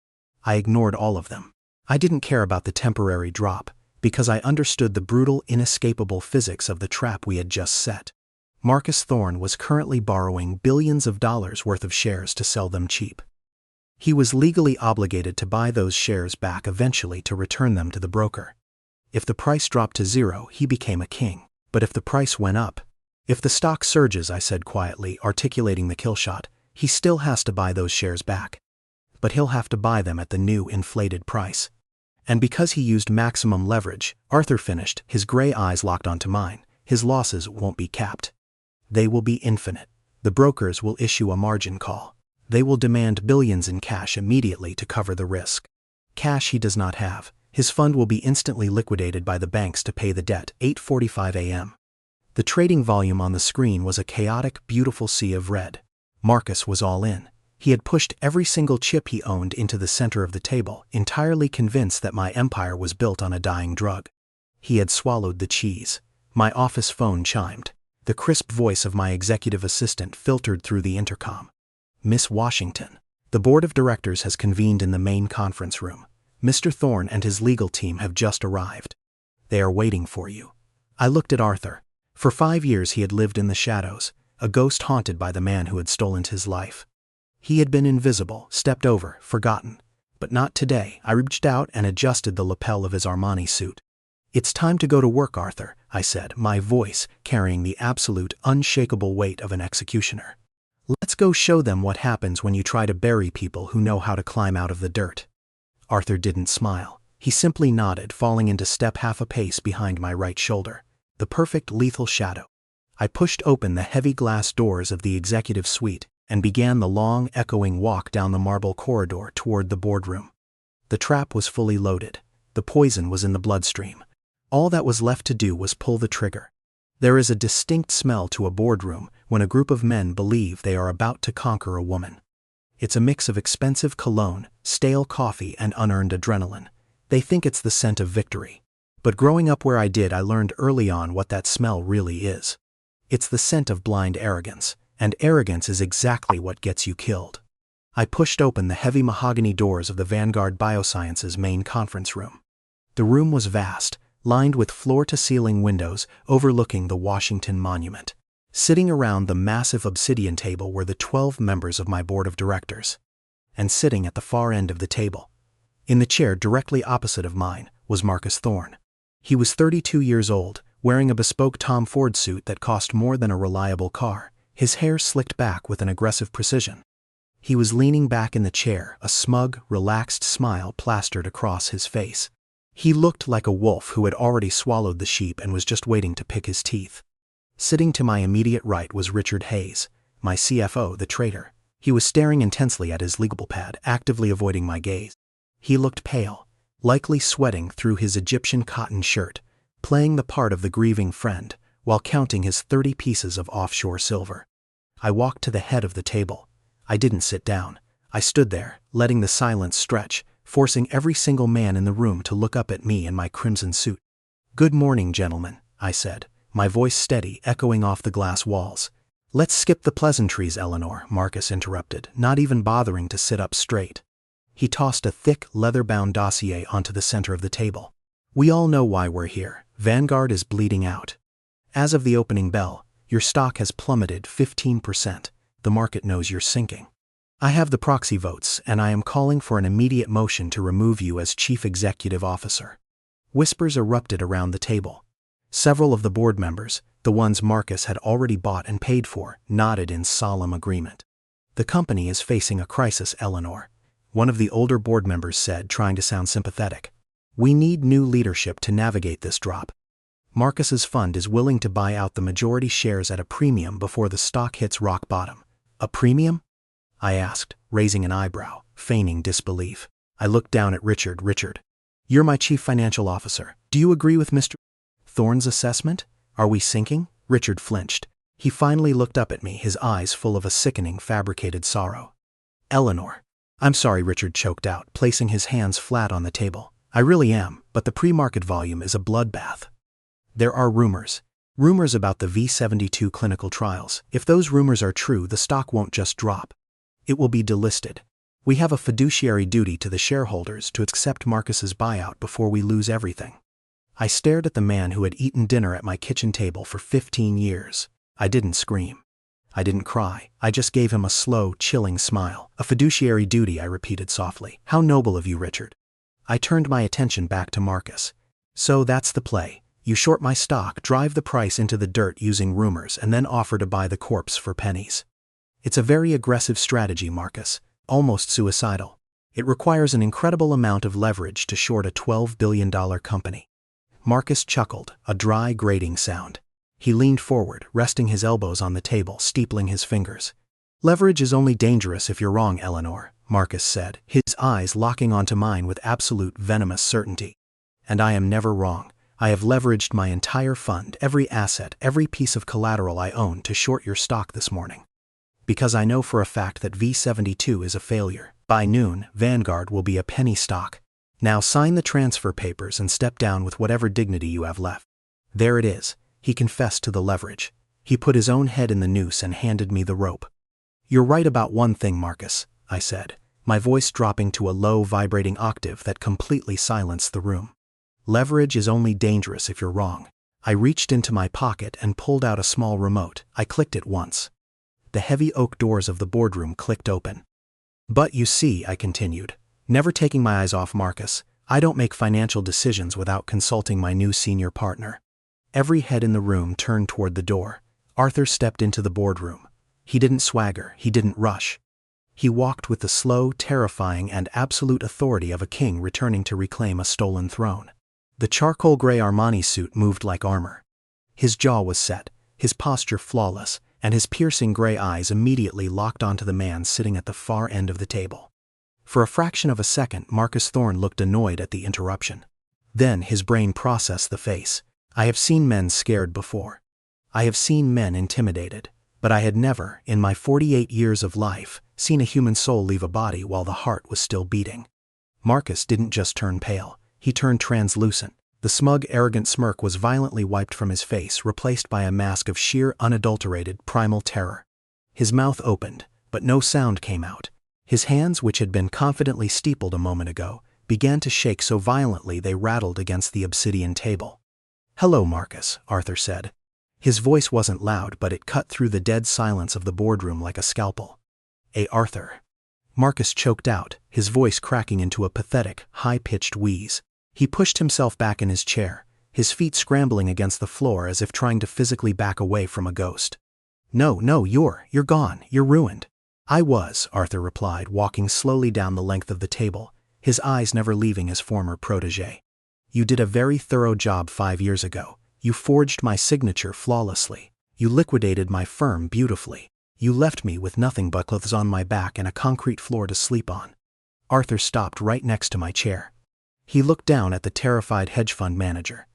I ignored all of them. I didn't care about the temporary drop, because I understood the brutal, inescapable physics of the trap we had just set. Marcus Thorne was currently borrowing billions of dollars worth of shares to sell them cheap. He was legally obligated to buy those shares back eventually to return them to the broker. If the price dropped to zero, he became a king. But if the price went up, if the stock surges, I said quietly, articulating the kill shot, he still has to buy those shares back. But he'll have to buy them at the new inflated price. And because he used maximum leverage, Arthur finished, his gray eyes locked onto mine, his losses won't be capped. They will be infinite. The brokers will issue a margin call. They will demand billions in cash immediately to cover the risk. Cash he does not have. His fund will be instantly liquidated by the banks to pay the debt. 8:45 a.m. The trading volume on the screen was a chaotic, beautiful sea of red. Marcus was all in. He had pushed every single chip he owned into the center of the table, entirely convinced that my empire was built on a dying drug. He had swallowed the cheese. My office phone chimed. The crisp voice of my executive assistant filtered through the intercom. Miss Washington, the board of directors has convened in the main conference room. Mr. Thorne and his legal team have just arrived. They are waiting for you. I looked at Arthur. For 5 years he had lived in the shadows, a ghost haunted by the man who had stolen his life. He had been invisible, stepped over, forgotten. But not today. I reached out and adjusted the lapel of his Armani suit. It's time to go to work, Arthur, I said, my voice carrying the absolute, unshakable weight of an executioner. Let's go show them what happens when you try to bury people who know how to climb out of the dirt. Arthur didn't smile. He simply nodded, falling into step half a pace behind my right shoulder. The perfect lethal shadow. I pushed open the heavy glass doors of the executive suite and began the long, echoing walk down the marble corridor toward the boardroom. The trap was fully loaded. The poison was in the bloodstream. All that was left to do was pull the trigger. There is a distinct smell to a boardroom when a group of men believe they are about to conquer a woman. It's a mix of expensive cologne, stale coffee, and unearned adrenaline. They think it's the scent of victory. But growing up where I did, I learned early on what that smell really is. It's the scent of blind arrogance, and arrogance is exactly what gets you killed. I pushed open the heavy mahogany doors of the Vanguard Biosciences main conference room. The room was vast, lined with floor-to-ceiling windows overlooking the Washington Monument. Sitting around the massive obsidian table were the 12 members of my board of directors. And sitting at the far end of the table, in the chair directly opposite of mine, was Marcus Thorne. He was 32 years old, wearing a bespoke Tom Ford suit that cost more than a reliable car, his hair slicked back with an aggressive precision. He was leaning back in the chair, a smug, relaxed smile plastered across his face. He looked like a wolf who had already swallowed the sheep and was just waiting to pick his teeth. Sitting to my immediate right was Richard Hayes, my CFO, the traitor. He was staring intensely at his legal pad, actively avoiding my gaze. He looked pale, likely sweating through his Egyptian cotton shirt, playing the part of the grieving friend, while counting his 30 pieces of offshore silver. I walked to the head of the table. I didn't sit down. I stood there, letting the silence stretch, forcing every single man in the room to look up at me in my crimson suit. "Good morning, gentlemen," I said, my voice steady, echoing off the glass walls. Let's skip the pleasantries, Eleanor, Marcus interrupted, not even bothering to sit up straight. He tossed a thick, leather-bound dossier onto the center of the table. We all know why we're here. Vanguard is bleeding out. As of the opening bell, your stock has plummeted 15%. The market knows you're sinking. I have the proxy votes, and I am calling for an immediate motion to remove you as Chief Executive Officer. Whispers erupted around the table. Several of the board members, the ones Marcus had already bought and paid for, nodded in solemn agreement. The company is facing a crisis, Eleanor, one of the older board members said, trying to sound sympathetic. We need new leadership to navigate this drop. Marcus's fund is willing to buy out the majority shares at a premium before the stock hits rock bottom. A premium? I asked, raising an eyebrow, feigning disbelief. I looked down at Richard. Richard, you're my chief financial officer. Do you agree with Mr. Thorne's assessment? Are we sinking? Richard flinched. He finally looked up at me, his eyes full of a sickening, fabricated sorrow. Eleanor. I'm sorry, Richard choked out, placing his hands flat on the table. I really am, but the pre-market volume is a bloodbath. There are rumors about the V72 clinical trials. If those rumors are true, the stock won't just drop. It will be delisted. We have a fiduciary duty to the shareholders to accept Marcus's buyout before we lose everything. I stared at the man who had eaten dinner at my kitchen table for 15 years. I didn't scream. I didn't cry. I just gave him a slow, chilling smile. A fiduciary duty, I repeated softly. How noble of you, Richard. I turned my attention back to Marcus. So that's the play. You short my stock, drive the price into the dirt using rumors, and then offer to buy the corpse for pennies. It's a very aggressive strategy, Marcus. Almost suicidal. It requires an incredible amount of leverage to short a $12 billion company. Marcus chuckled, a dry, grating sound. He leaned forward, resting his elbows on the table, steepling his fingers. Leverage is only dangerous if you're wrong, Eleanor, Marcus said, his eyes locking onto mine with absolute venomous certainty. And I am never wrong. I have leveraged my entire fund, every asset, every piece of collateral I own to short your stock this morning. Because I know for a fact that V72 is a failure. By noon, Vanguard will be a penny stock. Now sign the transfer papers and step down with whatever dignity you have left. There it is. He confessed to the leverage. He put his own head in the noose and handed me the rope. You're right about one thing, Marcus, I said, my voice dropping to a low, vibrating octave that completely silenced the room. Leverage is only dangerous if you're wrong. I reached into my pocket and pulled out a small remote. I clicked it once. The heavy oak doors of the boardroom clicked open. But you see, I continued, never taking my eyes off Marcus, I don't make financial decisions without consulting my new senior partner. Every head in the room turned toward the door. Arthur stepped into the boardroom. He didn't swagger, he didn't rush. He walked with the slow, terrifying, and absolute authority of a king returning to reclaim a stolen throne. The charcoal gray Armani suit moved like armor. His jaw was set, his posture flawless, and his piercing gray eyes immediately locked onto the man sitting at the far end of the table. For a fraction of a second, Marcus Thorne looked annoyed at the interruption. Then his brain processed the face. I have seen men scared before. I have seen men intimidated. But I had never, in my 48 years of life, seen a human soul leave a body while the heart was still beating. Marcus didn't just turn pale. He turned translucent. The smug, arrogant smirk was violently wiped from his face, replaced by a mask of sheer, unadulterated, primal terror. His mouth opened, but no sound came out. His hands, which had been confidently steepled a moment ago, began to shake so violently they rattled against the obsidian table. "Hello, Marcus," Arthur said. His voice wasn't loud, but it cut through the dead silence of the boardroom like a scalpel. Arthur." Marcus choked out, his voice cracking into a pathetic, high-pitched wheeze. He pushed himself back in his chair, his feet scrambling against the floor as if trying to physically back away from a ghost. No, you're gone, you're ruined." "I was," Arthur replied, walking slowly down the length of the table, his eyes never leaving his former protégé. "You did a very thorough job 5 years ago. You forged my signature flawlessly. You liquidated my firm beautifully. You left me with nothing but clothes on my back and a concrete floor to sleep on." Arthur stopped right next to my chair. He looked down at the terrified hedge fund manager.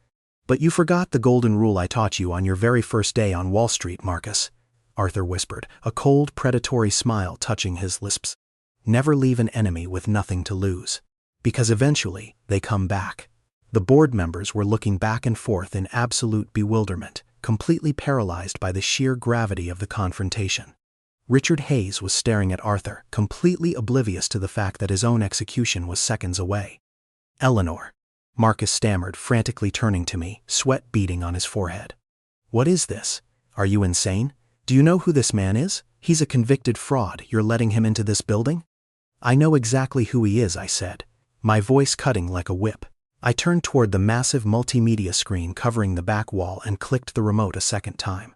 "But you forgot the golden rule I taught you on your very first day on Wall Street, Marcus," Arthur whispered, a cold, predatory smile touching his lips. "Never leave an enemy with nothing to lose. Because eventually, they come back." The board members were looking back and forth in absolute bewilderment. completely paralyzed by the sheer gravity of the confrontation. Richard Hayes was staring at Arthur, completely oblivious to the fact that his own execution was seconds away. "Eleanor," Marcus stammered, frantically turning to me, sweat beading on his forehead. "What is this? Are you insane? Do you know who this man is? He's a convicted fraud. You're letting him into this building?" "I know exactly who he is," I said, my voice cutting like a whip. I turned toward the massive multimedia screen covering the back wall and clicked the remote a second time.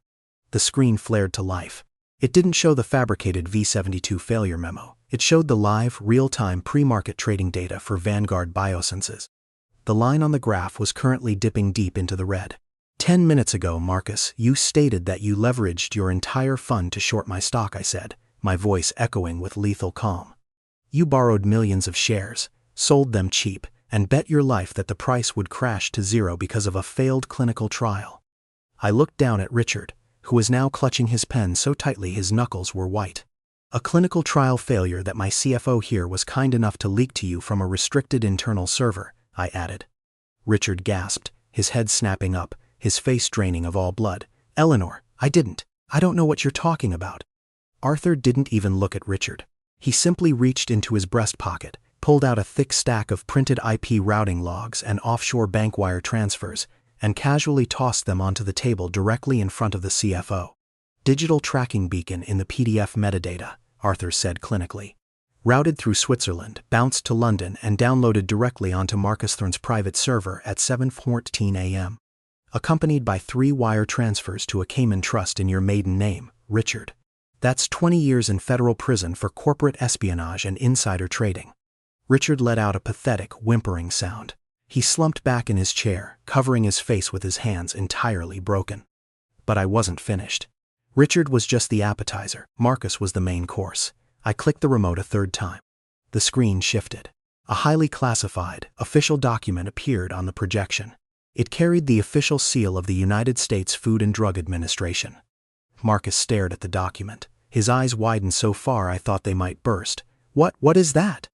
The screen flared to life. It didn't show the fabricated V-72 failure memo. It showed the live, real-time pre-market trading data for Vanguard Biosciences. The line on the graph was currently dipping deep into the red. "10 minutes ago, Marcus, you stated that you leveraged your entire fund to short my stock," I said, my voice echoing with lethal calm. "You borrowed millions of shares, sold them cheap, and bet your life that the price would crash to zero because of a failed clinical trial." I looked down at Richard, who was now clutching his pen so tightly his knuckles were white. "A clinical trial failure that my CFO here was kind enough to leak to you from a restricted internal server," I added. Richard gasped, his head snapping up, his face draining of all blood. "Eleanor, I didn't. I don't know what you're talking about." Arthur didn't even look at Richard. He simply reached into his breast pocket, pulled out a thick stack of printed IP routing logs and offshore bank wire transfers, and casually tossed them onto the table directly in front of the CFO. "Digital tracking beacon in the PDF metadata," Arthur said clinically. "Routed through Switzerland, bounced to London, and downloaded directly onto Marcus Thorne's private server at 7:14 a.m. Accompanied by 3 wire transfers to a Cayman trust in your maiden name, Richard. That's 20 years in federal prison for corporate espionage and insider trading." Richard let out a pathetic, whimpering sound. He slumped back in his chair, covering his face with his hands, entirely broken. But I wasn't finished. Richard was just the appetizer. Marcus was the main course. I clicked the remote a third time. The screen shifted. A highly classified, official document appeared on the projection. It carried the official seal of the United States Food and Drug Administration. Marcus stared at the document. His eyes widened so far I thought they might burst. What is that?"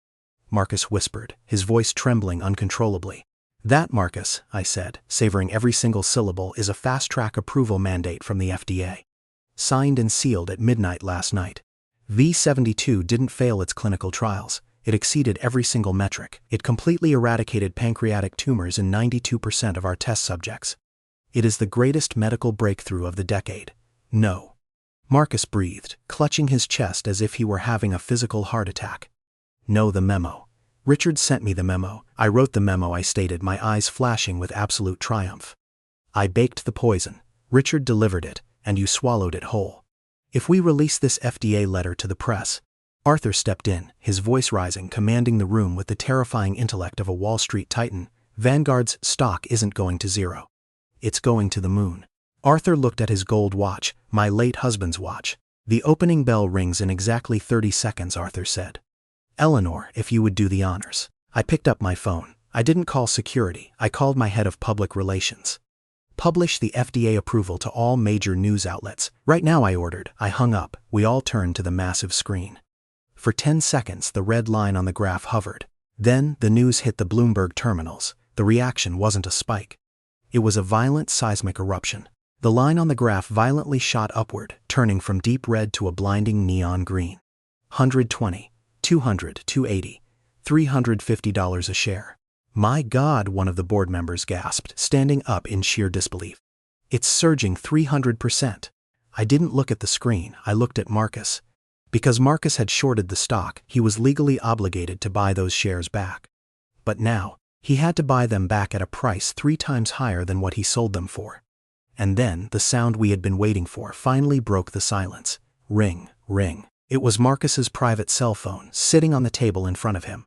Marcus whispered, his voice trembling uncontrollably. "That, Marcus," I said, savoring every single syllable, "is a fast-track approval mandate from the FDA. Signed and sealed at midnight last night. V-72 didn't fail its clinical trials. It exceeded every single metric. It completely eradicated pancreatic tumors in 92% of our test subjects. It is the greatest medical breakthrough of the decade. No." Marcus breathed, clutching his chest as if he were having a physical heart attack. "No, the memo. Richard sent me the memo. I wrote the memo," I stated, my eyes flashing with absolute triumph. "I baked the poison. Richard delivered it, and you swallowed it whole. If we release this FDA letter to the press..." Arthur stepped in, his voice rising, commanding the room with the terrifying intellect of a Wall Street titan. "Vanguard's stock isn't going to zero. It's going to the moon." Arthur looked at his gold watch, my late husband's watch. "The opening bell rings in exactly 30 seconds, Arthur said. "Eleanor, if you would do the honors." I picked up my phone. I didn't call security. I called my head of public relations. "Publish the FDA approval to all major news outlets. Right now," I ordered. I hung up. We all turned to the massive screen. For 10 seconds, the red line on the graph hovered. Then, the news hit the Bloomberg terminals. The reaction wasn't a spike. It was a violent seismic eruption. The line on the graph violently shot upward, turning from deep red to a blinding neon green. 120, 200, 280, $350 a share. "My God," one of the board members gasped, standing up in sheer disbelief. "It's surging 300%. I didn't look at the screen, I looked at Marcus. Because Marcus had shorted the stock, he was legally obligated to buy those shares back. But now, he had to buy them back at a price 3 times higher than what he sold them for. And then, the sound we had been waiting for finally broke the silence. Ring, ring. It was Marcus's private cell phone, sitting on the table in front of him.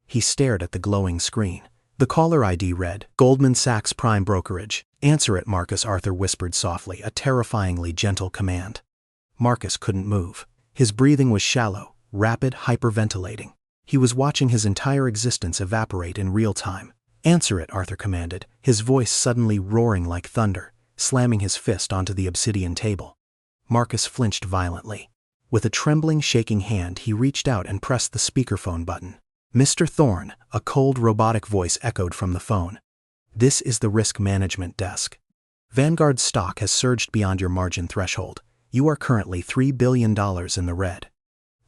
He stared at the glowing screen. The caller ID read, "Goldman Sachs Prime Brokerage." "Answer it, Marcus," Arthur whispered softly, a terrifyingly gentle command. Marcus couldn't move. His breathing was shallow, rapid, hyperventilating. He was watching his entire existence evaporate in real time. "Answer it," Arthur commanded, his voice suddenly roaring like thunder, slamming his fist onto the obsidian table. Marcus flinched violently. With a trembling, shaking hand, he reached out and pressed the speakerphone button. "Mr. Thorne," a cold, robotic voice echoed from the phone. "This is the risk management desk." Vanguard's stock has surged beyond your margin threshold. You are currently $3 billion in the red.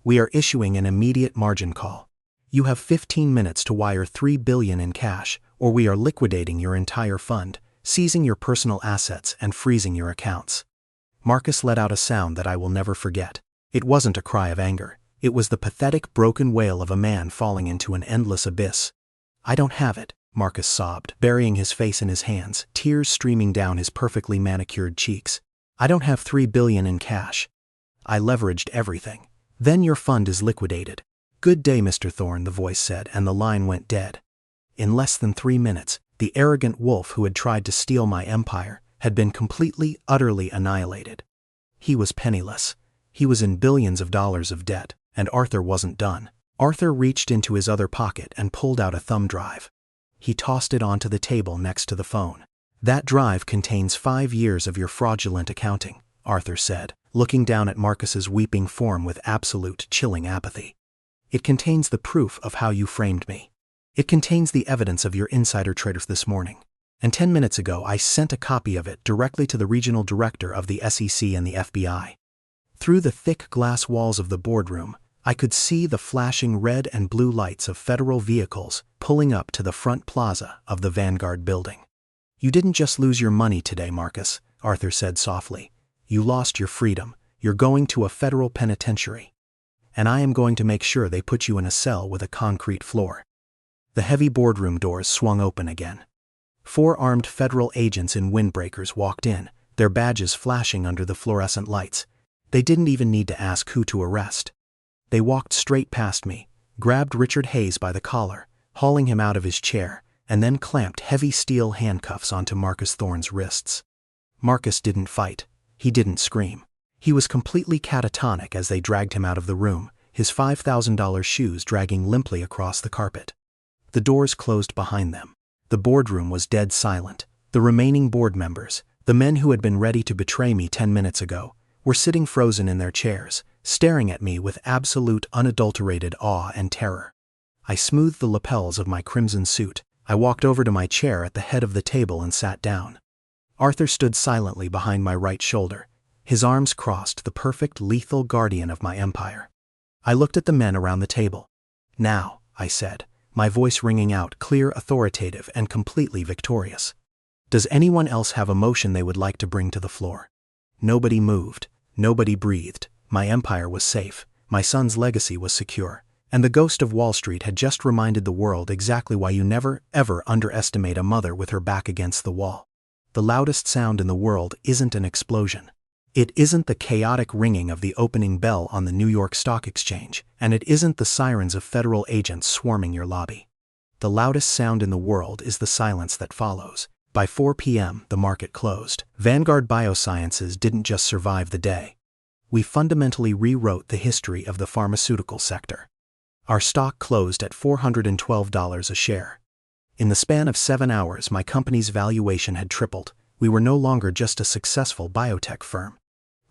We are issuing an immediate margin call. You have 15 minutes to wire $3 billion in cash, or we are liquidating your entire fund, seizing your personal assets and freezing your accounts. Marcus let out a sound that I will never forget. It wasn't a cry of anger. It was the pathetic, broken wail of a man falling into an endless abyss. I don't have it, Marcus sobbed, burying his face in his hands, tears streaming down his perfectly manicured cheeks. I don't have $3 billion in cash. I leveraged everything. Then your fund is liquidated. Good day, Mr. Thorne, the voice said, and the line went dead. In less than 3 minutes, the arrogant wolf who had tried to steal my empire had been completely, utterly annihilated. He was penniless. He was in billions of dollars of debt, and Arthur wasn't done. Arthur reached into his other pocket and pulled out a thumb drive. He tossed it onto the table next to the phone. That drive contains 5 years of your fraudulent accounting, Arthur said, looking down at Marcus's weeping form with absolute, chilling apathy. It contains the proof of how you framed me. It contains the evidence of your insider traders this morning. And 10 minutes ago I sent a copy of it directly to the regional director of the SEC and the FBI. Through the thick glass walls of the boardroom, I could see the flashing red and blue lights of federal vehicles pulling up to the front plaza of the Vanguard building. You didn't just lose your money today, Marcus, Arthur said softly. You lost your freedom. You're going to a federal penitentiary. And I am going to make sure they put you in a cell with a concrete floor. The heavy boardroom doors swung open again. 4 armed federal agents in windbreakers walked in, their badges flashing under the fluorescent lights. They didn't even need to ask who to arrest. They walked straight past me, grabbed Richard Hayes by the collar, hauling him out of his chair, and then clamped heavy steel handcuffs onto Marcus Thorne's wrists. Marcus didn't fight. He didn't scream. He was completely catatonic as they dragged him out of the room, his $5,000 shoes dragging limply across the carpet. The doors closed behind them. The boardroom was dead silent. The remaining board members, the men who had been ready to betray me 10 minutes ago, were sitting frozen in their chairs, staring at me with absolute, unadulterated awe and terror. I smoothed the lapels of my crimson suit. I walked over to my chair at the head of the table and sat down. Arthur stood silently behind my right shoulder, his arms crossed, the perfect, lethal guardian of my empire. I looked at the men around the table. Now, I said, my voice ringing out, clear, authoritative, and completely victorious. Does anyone else have a motion they would like to bring to the floor? Nobody moved. Nobody breathed. My empire was safe. My son's legacy was secure. And the ghost of Wall Street had just reminded the world exactly why you never, ever underestimate a mother with her back against the wall. The loudest sound in the world isn't an explosion. It isn't the chaotic ringing of the opening bell on the New York Stock Exchange, and it isn't the sirens of federal agents swarming your lobby. The loudest sound in the world is the silence that follows. By 4 p.m., the market closed. Vanguard Biosciences didn't just survive the day. We fundamentally rewrote the history of the pharmaceutical sector. Our stock closed at $412 a share. In the span of 7 hours, my company's valuation had tripled. We were no longer just a successful biotech firm.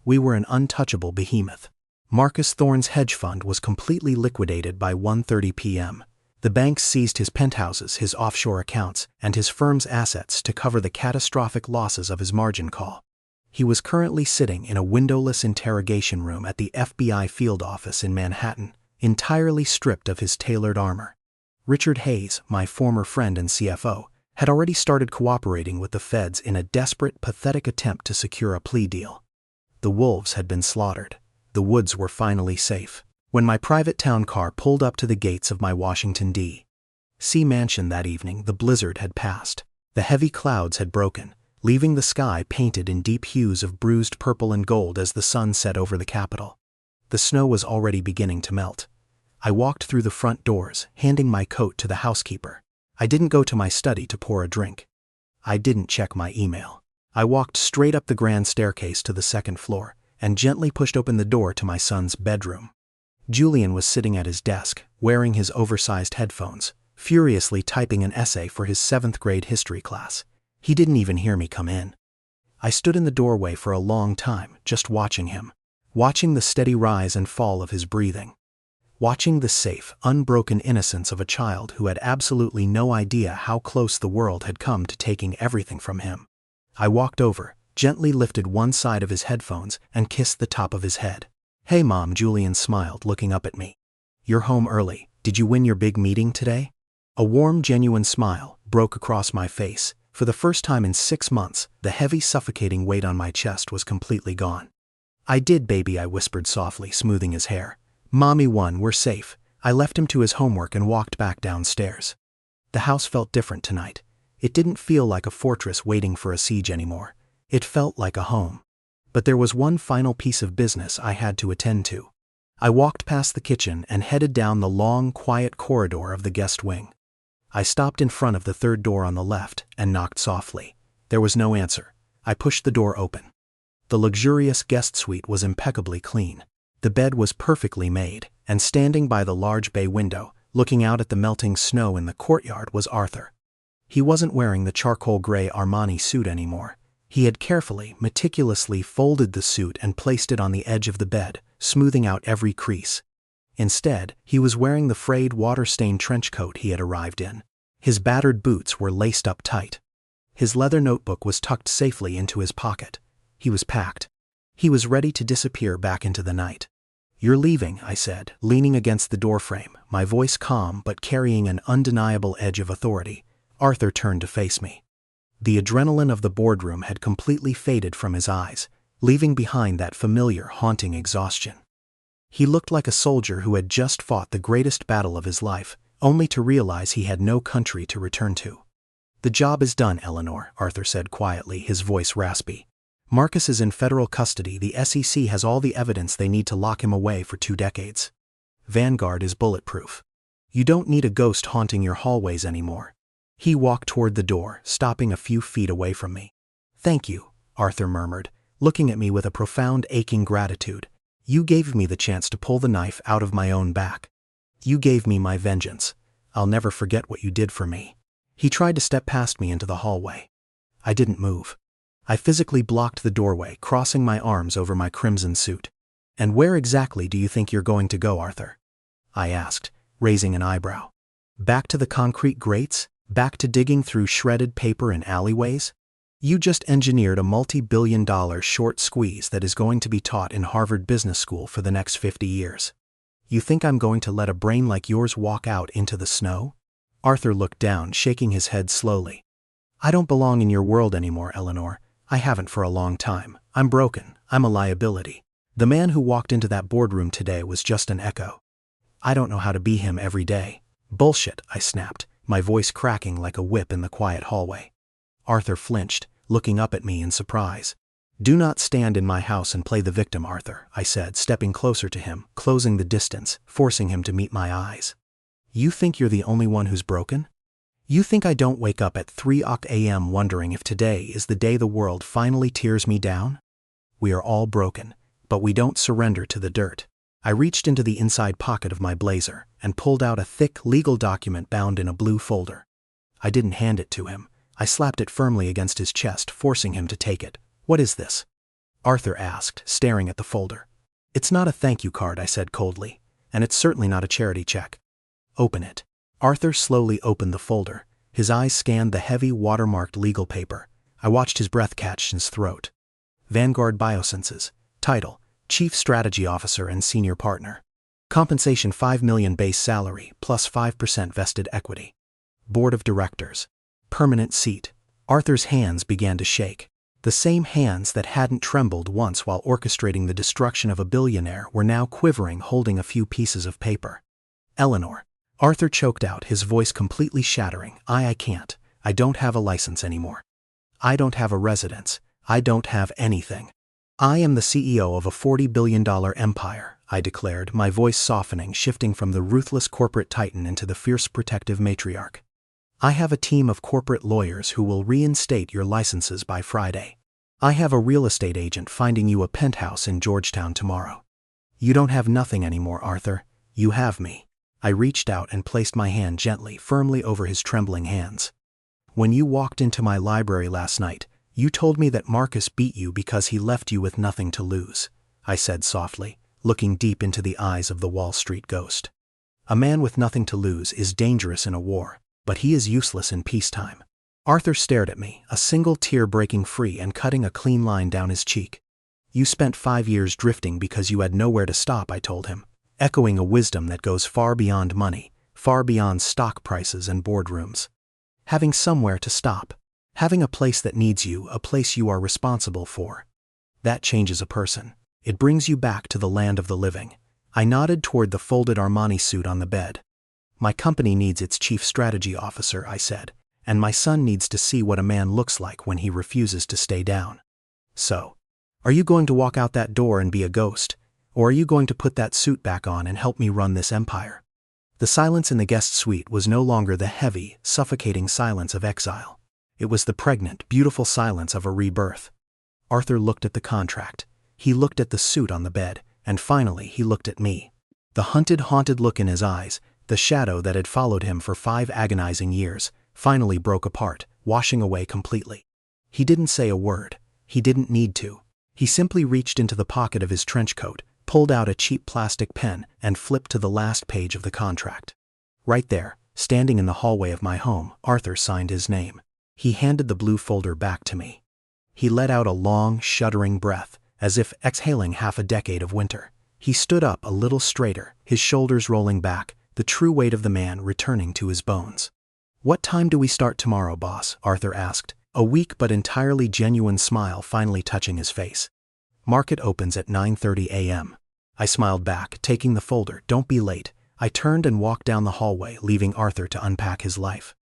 We were an untouchable behemoth. Marcus Thorne's hedge fund was completely liquidated by 1:30 p.m. The banks seized his penthouses, his offshore accounts, and his firm's assets to cover the catastrophic losses of his margin call. He was currently sitting in a windowless interrogation room at the FBI field office in Manhattan, entirely stripped of his tailored armor. Richard Hayes, my former friend and CFO, had already started cooperating with the feds in a desperate, pathetic attempt to secure a plea deal. The wolves had been slaughtered. The woods were finally safe. When my private town car pulled up to the gates of my Washington, D.C. mansion that evening, the blizzard had passed. The heavy clouds had broken, leaving the sky painted in deep hues of bruised purple and gold as the sun set over the Capitol. The snow was already beginning to melt. I walked through the front doors, handing my coat to the housekeeper. I didn't go to my study to pour a drink. I didn't check my email. I walked straight up the grand staircase to the second floor and gently pushed open the door to my son's bedroom. Julian was sitting at his desk, wearing his oversized headphones, furiously typing an essay for his 7th grade history class. He didn't even hear me come in. I stood in the doorway for a long time, just watching him, watching the steady rise and fall of his breathing, watching the safe, unbroken innocence of a child who had absolutely no idea how close the world had come to taking everything from him. I walked over, gently lifted one side of his headphones, and kissed the top of his head. "Hey Mom," Julian smiled, looking up at me. "You're home early. Did you win your big meeting today?" A warm, genuine smile broke across my face. For the first time in 6 months, the heavy, suffocating weight on my chest was completely gone. "I did, baby," I whispered softly, smoothing his hair. "Mommy won, we're safe." I left him to his homework and walked back downstairs. The house felt different tonight. It didn't feel like a fortress waiting for a siege anymore. It felt like a home. But there was one final piece of business I had to attend to. I walked past the kitchen and headed down the long, quiet corridor of the guest wing. I stopped in front of the third door on the left and knocked softly. There was no answer. I pushed the door open. The luxurious guest suite was impeccably clean. The bed was perfectly made, and standing by the large bay window, looking out at the melting snow in the courtyard, was Arthur. He wasn't wearing the charcoal gray Armani suit anymore. He had carefully, meticulously folded the suit and placed it on the edge of the bed, smoothing out every crease. Instead, he was wearing the frayed, water-stained trench coat he had arrived in. His battered boots were laced up tight. His leather notebook was tucked safely into his pocket. He was packed. He was ready to disappear back into the night. "You're leaving," I said, leaning against the doorframe, my voice calm but carrying an undeniable edge of authority. Arthur turned to face me. The adrenaline of the boardroom had completely faded from his eyes, leaving behind that familiar, haunting exhaustion. He looked like a soldier who had just fought the greatest battle of his life, only to realize he had no country to return to. "The job is done, Eleanor," Arthur said quietly, his voice raspy. "Marcus is in federal custody. The SEC has all the evidence they need to lock him away for 2 decades. Vanguard is bulletproof. You don't need a ghost haunting your hallways anymore." He walked toward the door, stopping a few feet away from me. "Thank you," Arthur murmured, looking at me with a profound, aching gratitude. "You gave me the chance to pull the knife out of my own back. You gave me my vengeance. I'll never forget what you did for me." He tried to step past me into the hallway. I didn't move. I physically blocked the doorway, crossing my arms over my crimson suit. "And where exactly do you think you're going to go, Arthur?" I asked, raising an eyebrow. "Back to the concrete grates? Back to digging through shredded paper in alleyways? You just engineered a multi-billion-dollar short squeeze that is going to be taught in Harvard Business School for the next 50 years. You think I'm going to let a brain like yours walk out into the snow?" Arthur looked down, shaking his head slowly. "I don't belong in your world anymore, Eleanor. I haven't for a long time. I'm broken. I'm a liability. The man who walked into that boardroom today was just an echo. I don't know how to be him every day." "Bullshit," I snapped, my voice cracking like a whip in the quiet hallway. Arthur flinched, looking up at me in surprise. "Do not stand in my house and play the victim, Arthur," I said, stepping closer to him, closing the distance, forcing him to meet my eyes. "You think you're the only one who's broken? You think I don't wake up at 3 a.m. wondering if today is the day the world finally tears me down? We are all broken, but we don't surrender to the dirt." I reached into the inside pocket of my blazer and pulled out a thick legal document bound in a blue folder. I didn't hand it to him. I slapped it firmly against his chest, forcing him to take it. "What is this?" Arthur asked, staring at the folder. "It's not a thank you card," I said coldly, "and it's certainly not a charity check." "Open it." Arthur slowly opened the folder. His eyes scanned the heavy, watermarked legal paper. I watched his breath catch his throat. Vanguard Biosciences. Title: Chief Strategy Officer and Senior Partner. Compensation: $5 million base salary, plus 5% vested equity. Board of Directors. Permanent seat. Arthur's hands began to shake. The same hands that hadn't trembled once while orchestrating the destruction of a billionaire were now quivering, holding a few pieces of paper. "Eleanor." Arthur choked out, his voice completely shattering. I can't. I don't have a license anymore. I don't have a residence. I don't have anything. I am the CEO of a $40 billion empire, I declared, my voice softening, shifting from the ruthless corporate titan into the fierce protective matriarch. I have a team of corporate lawyers who will reinstate your licenses by Friday. I have a real estate agent finding you a penthouse in Georgetown tomorrow. You don't have nothing anymore, Arthur. You have me. I reached out and placed my hand gently, firmly over his trembling hands. When you walked into my library last night, you told me that Marcus beat you because he left you with nothing to lose, I said softly, looking deep into the eyes of the Wall Street ghost. A man with nothing to lose is dangerous in a war, but he is useless in peacetime. Arthur stared at me, a single tear breaking free and cutting a clean line down his cheek. You spent 5 years drifting because you had nowhere to stop, I told him, echoing a wisdom that goes far beyond money, far beyond stock prices and boardrooms. Having somewhere to stop. Having a place that needs you, a place you are responsible for. That changes a person. It brings you back to the land of the living. I nodded toward the folded Armani suit on the bed. My company needs its chief strategy officer, I said, and my son needs to see what a man looks like when he refuses to stay down. So, are you going to walk out that door and be a ghost, or are you going to put that suit back on and help me run this empire? The silence in the guest suite was no longer the heavy, suffocating silence of exile. It was the pregnant, beautiful silence of a rebirth. Arthur looked at the contract. He looked at the suit on the bed, and finally he looked at me. The haunted look in his eyes, the shadow that had followed him for 5 agonizing years, finally broke apart, washing away completely. He didn't say a word. He didn't need to. He simply reached into the pocket of his trench coat, pulled out a cheap plastic pen, and flipped to the last page of the contract. Right there, standing in the hallway of my home, Arthur signed his name. He handed the blue folder back to me. He let out a long, shuddering breath, as if exhaling half a decade of winter. He stood up a little straighter, his shoulders rolling back, the true weight of the man returning to his bones. "What time do we start tomorrow, boss?" Arthur asked, a weak but entirely genuine smile finally touching his face. "Market opens at 9:30 a.m. I smiled back, taking the folder. "Don't be late." I turned and walked down the hallway, leaving Arthur to unpack his life.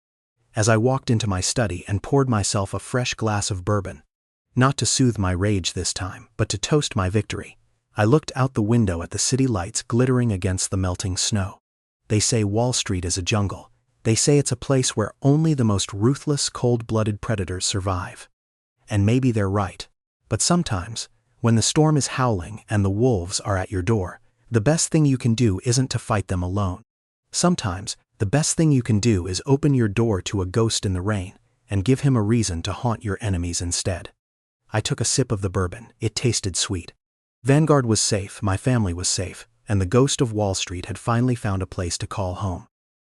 As I walked into my study and poured myself a fresh glass of bourbon, not to soothe my rage this time, but to toast my victory, I looked out the window at the city lights glittering against the melting snow. They say Wall Street is a jungle. They say it's a place where only the most ruthless, cold-blooded predators survive. And maybe they're right. But sometimes, when the storm is howling and the wolves are at your door, the best thing you can do isn't to fight them alone. Sometimes, the best thing you can do is open your door to a ghost in the rain and give him a reason to haunt your enemies instead. I took a sip of the bourbon. It tasted sweet. Vanguard was safe, my family was safe, and the ghost of Wall Street had finally found a place to call home.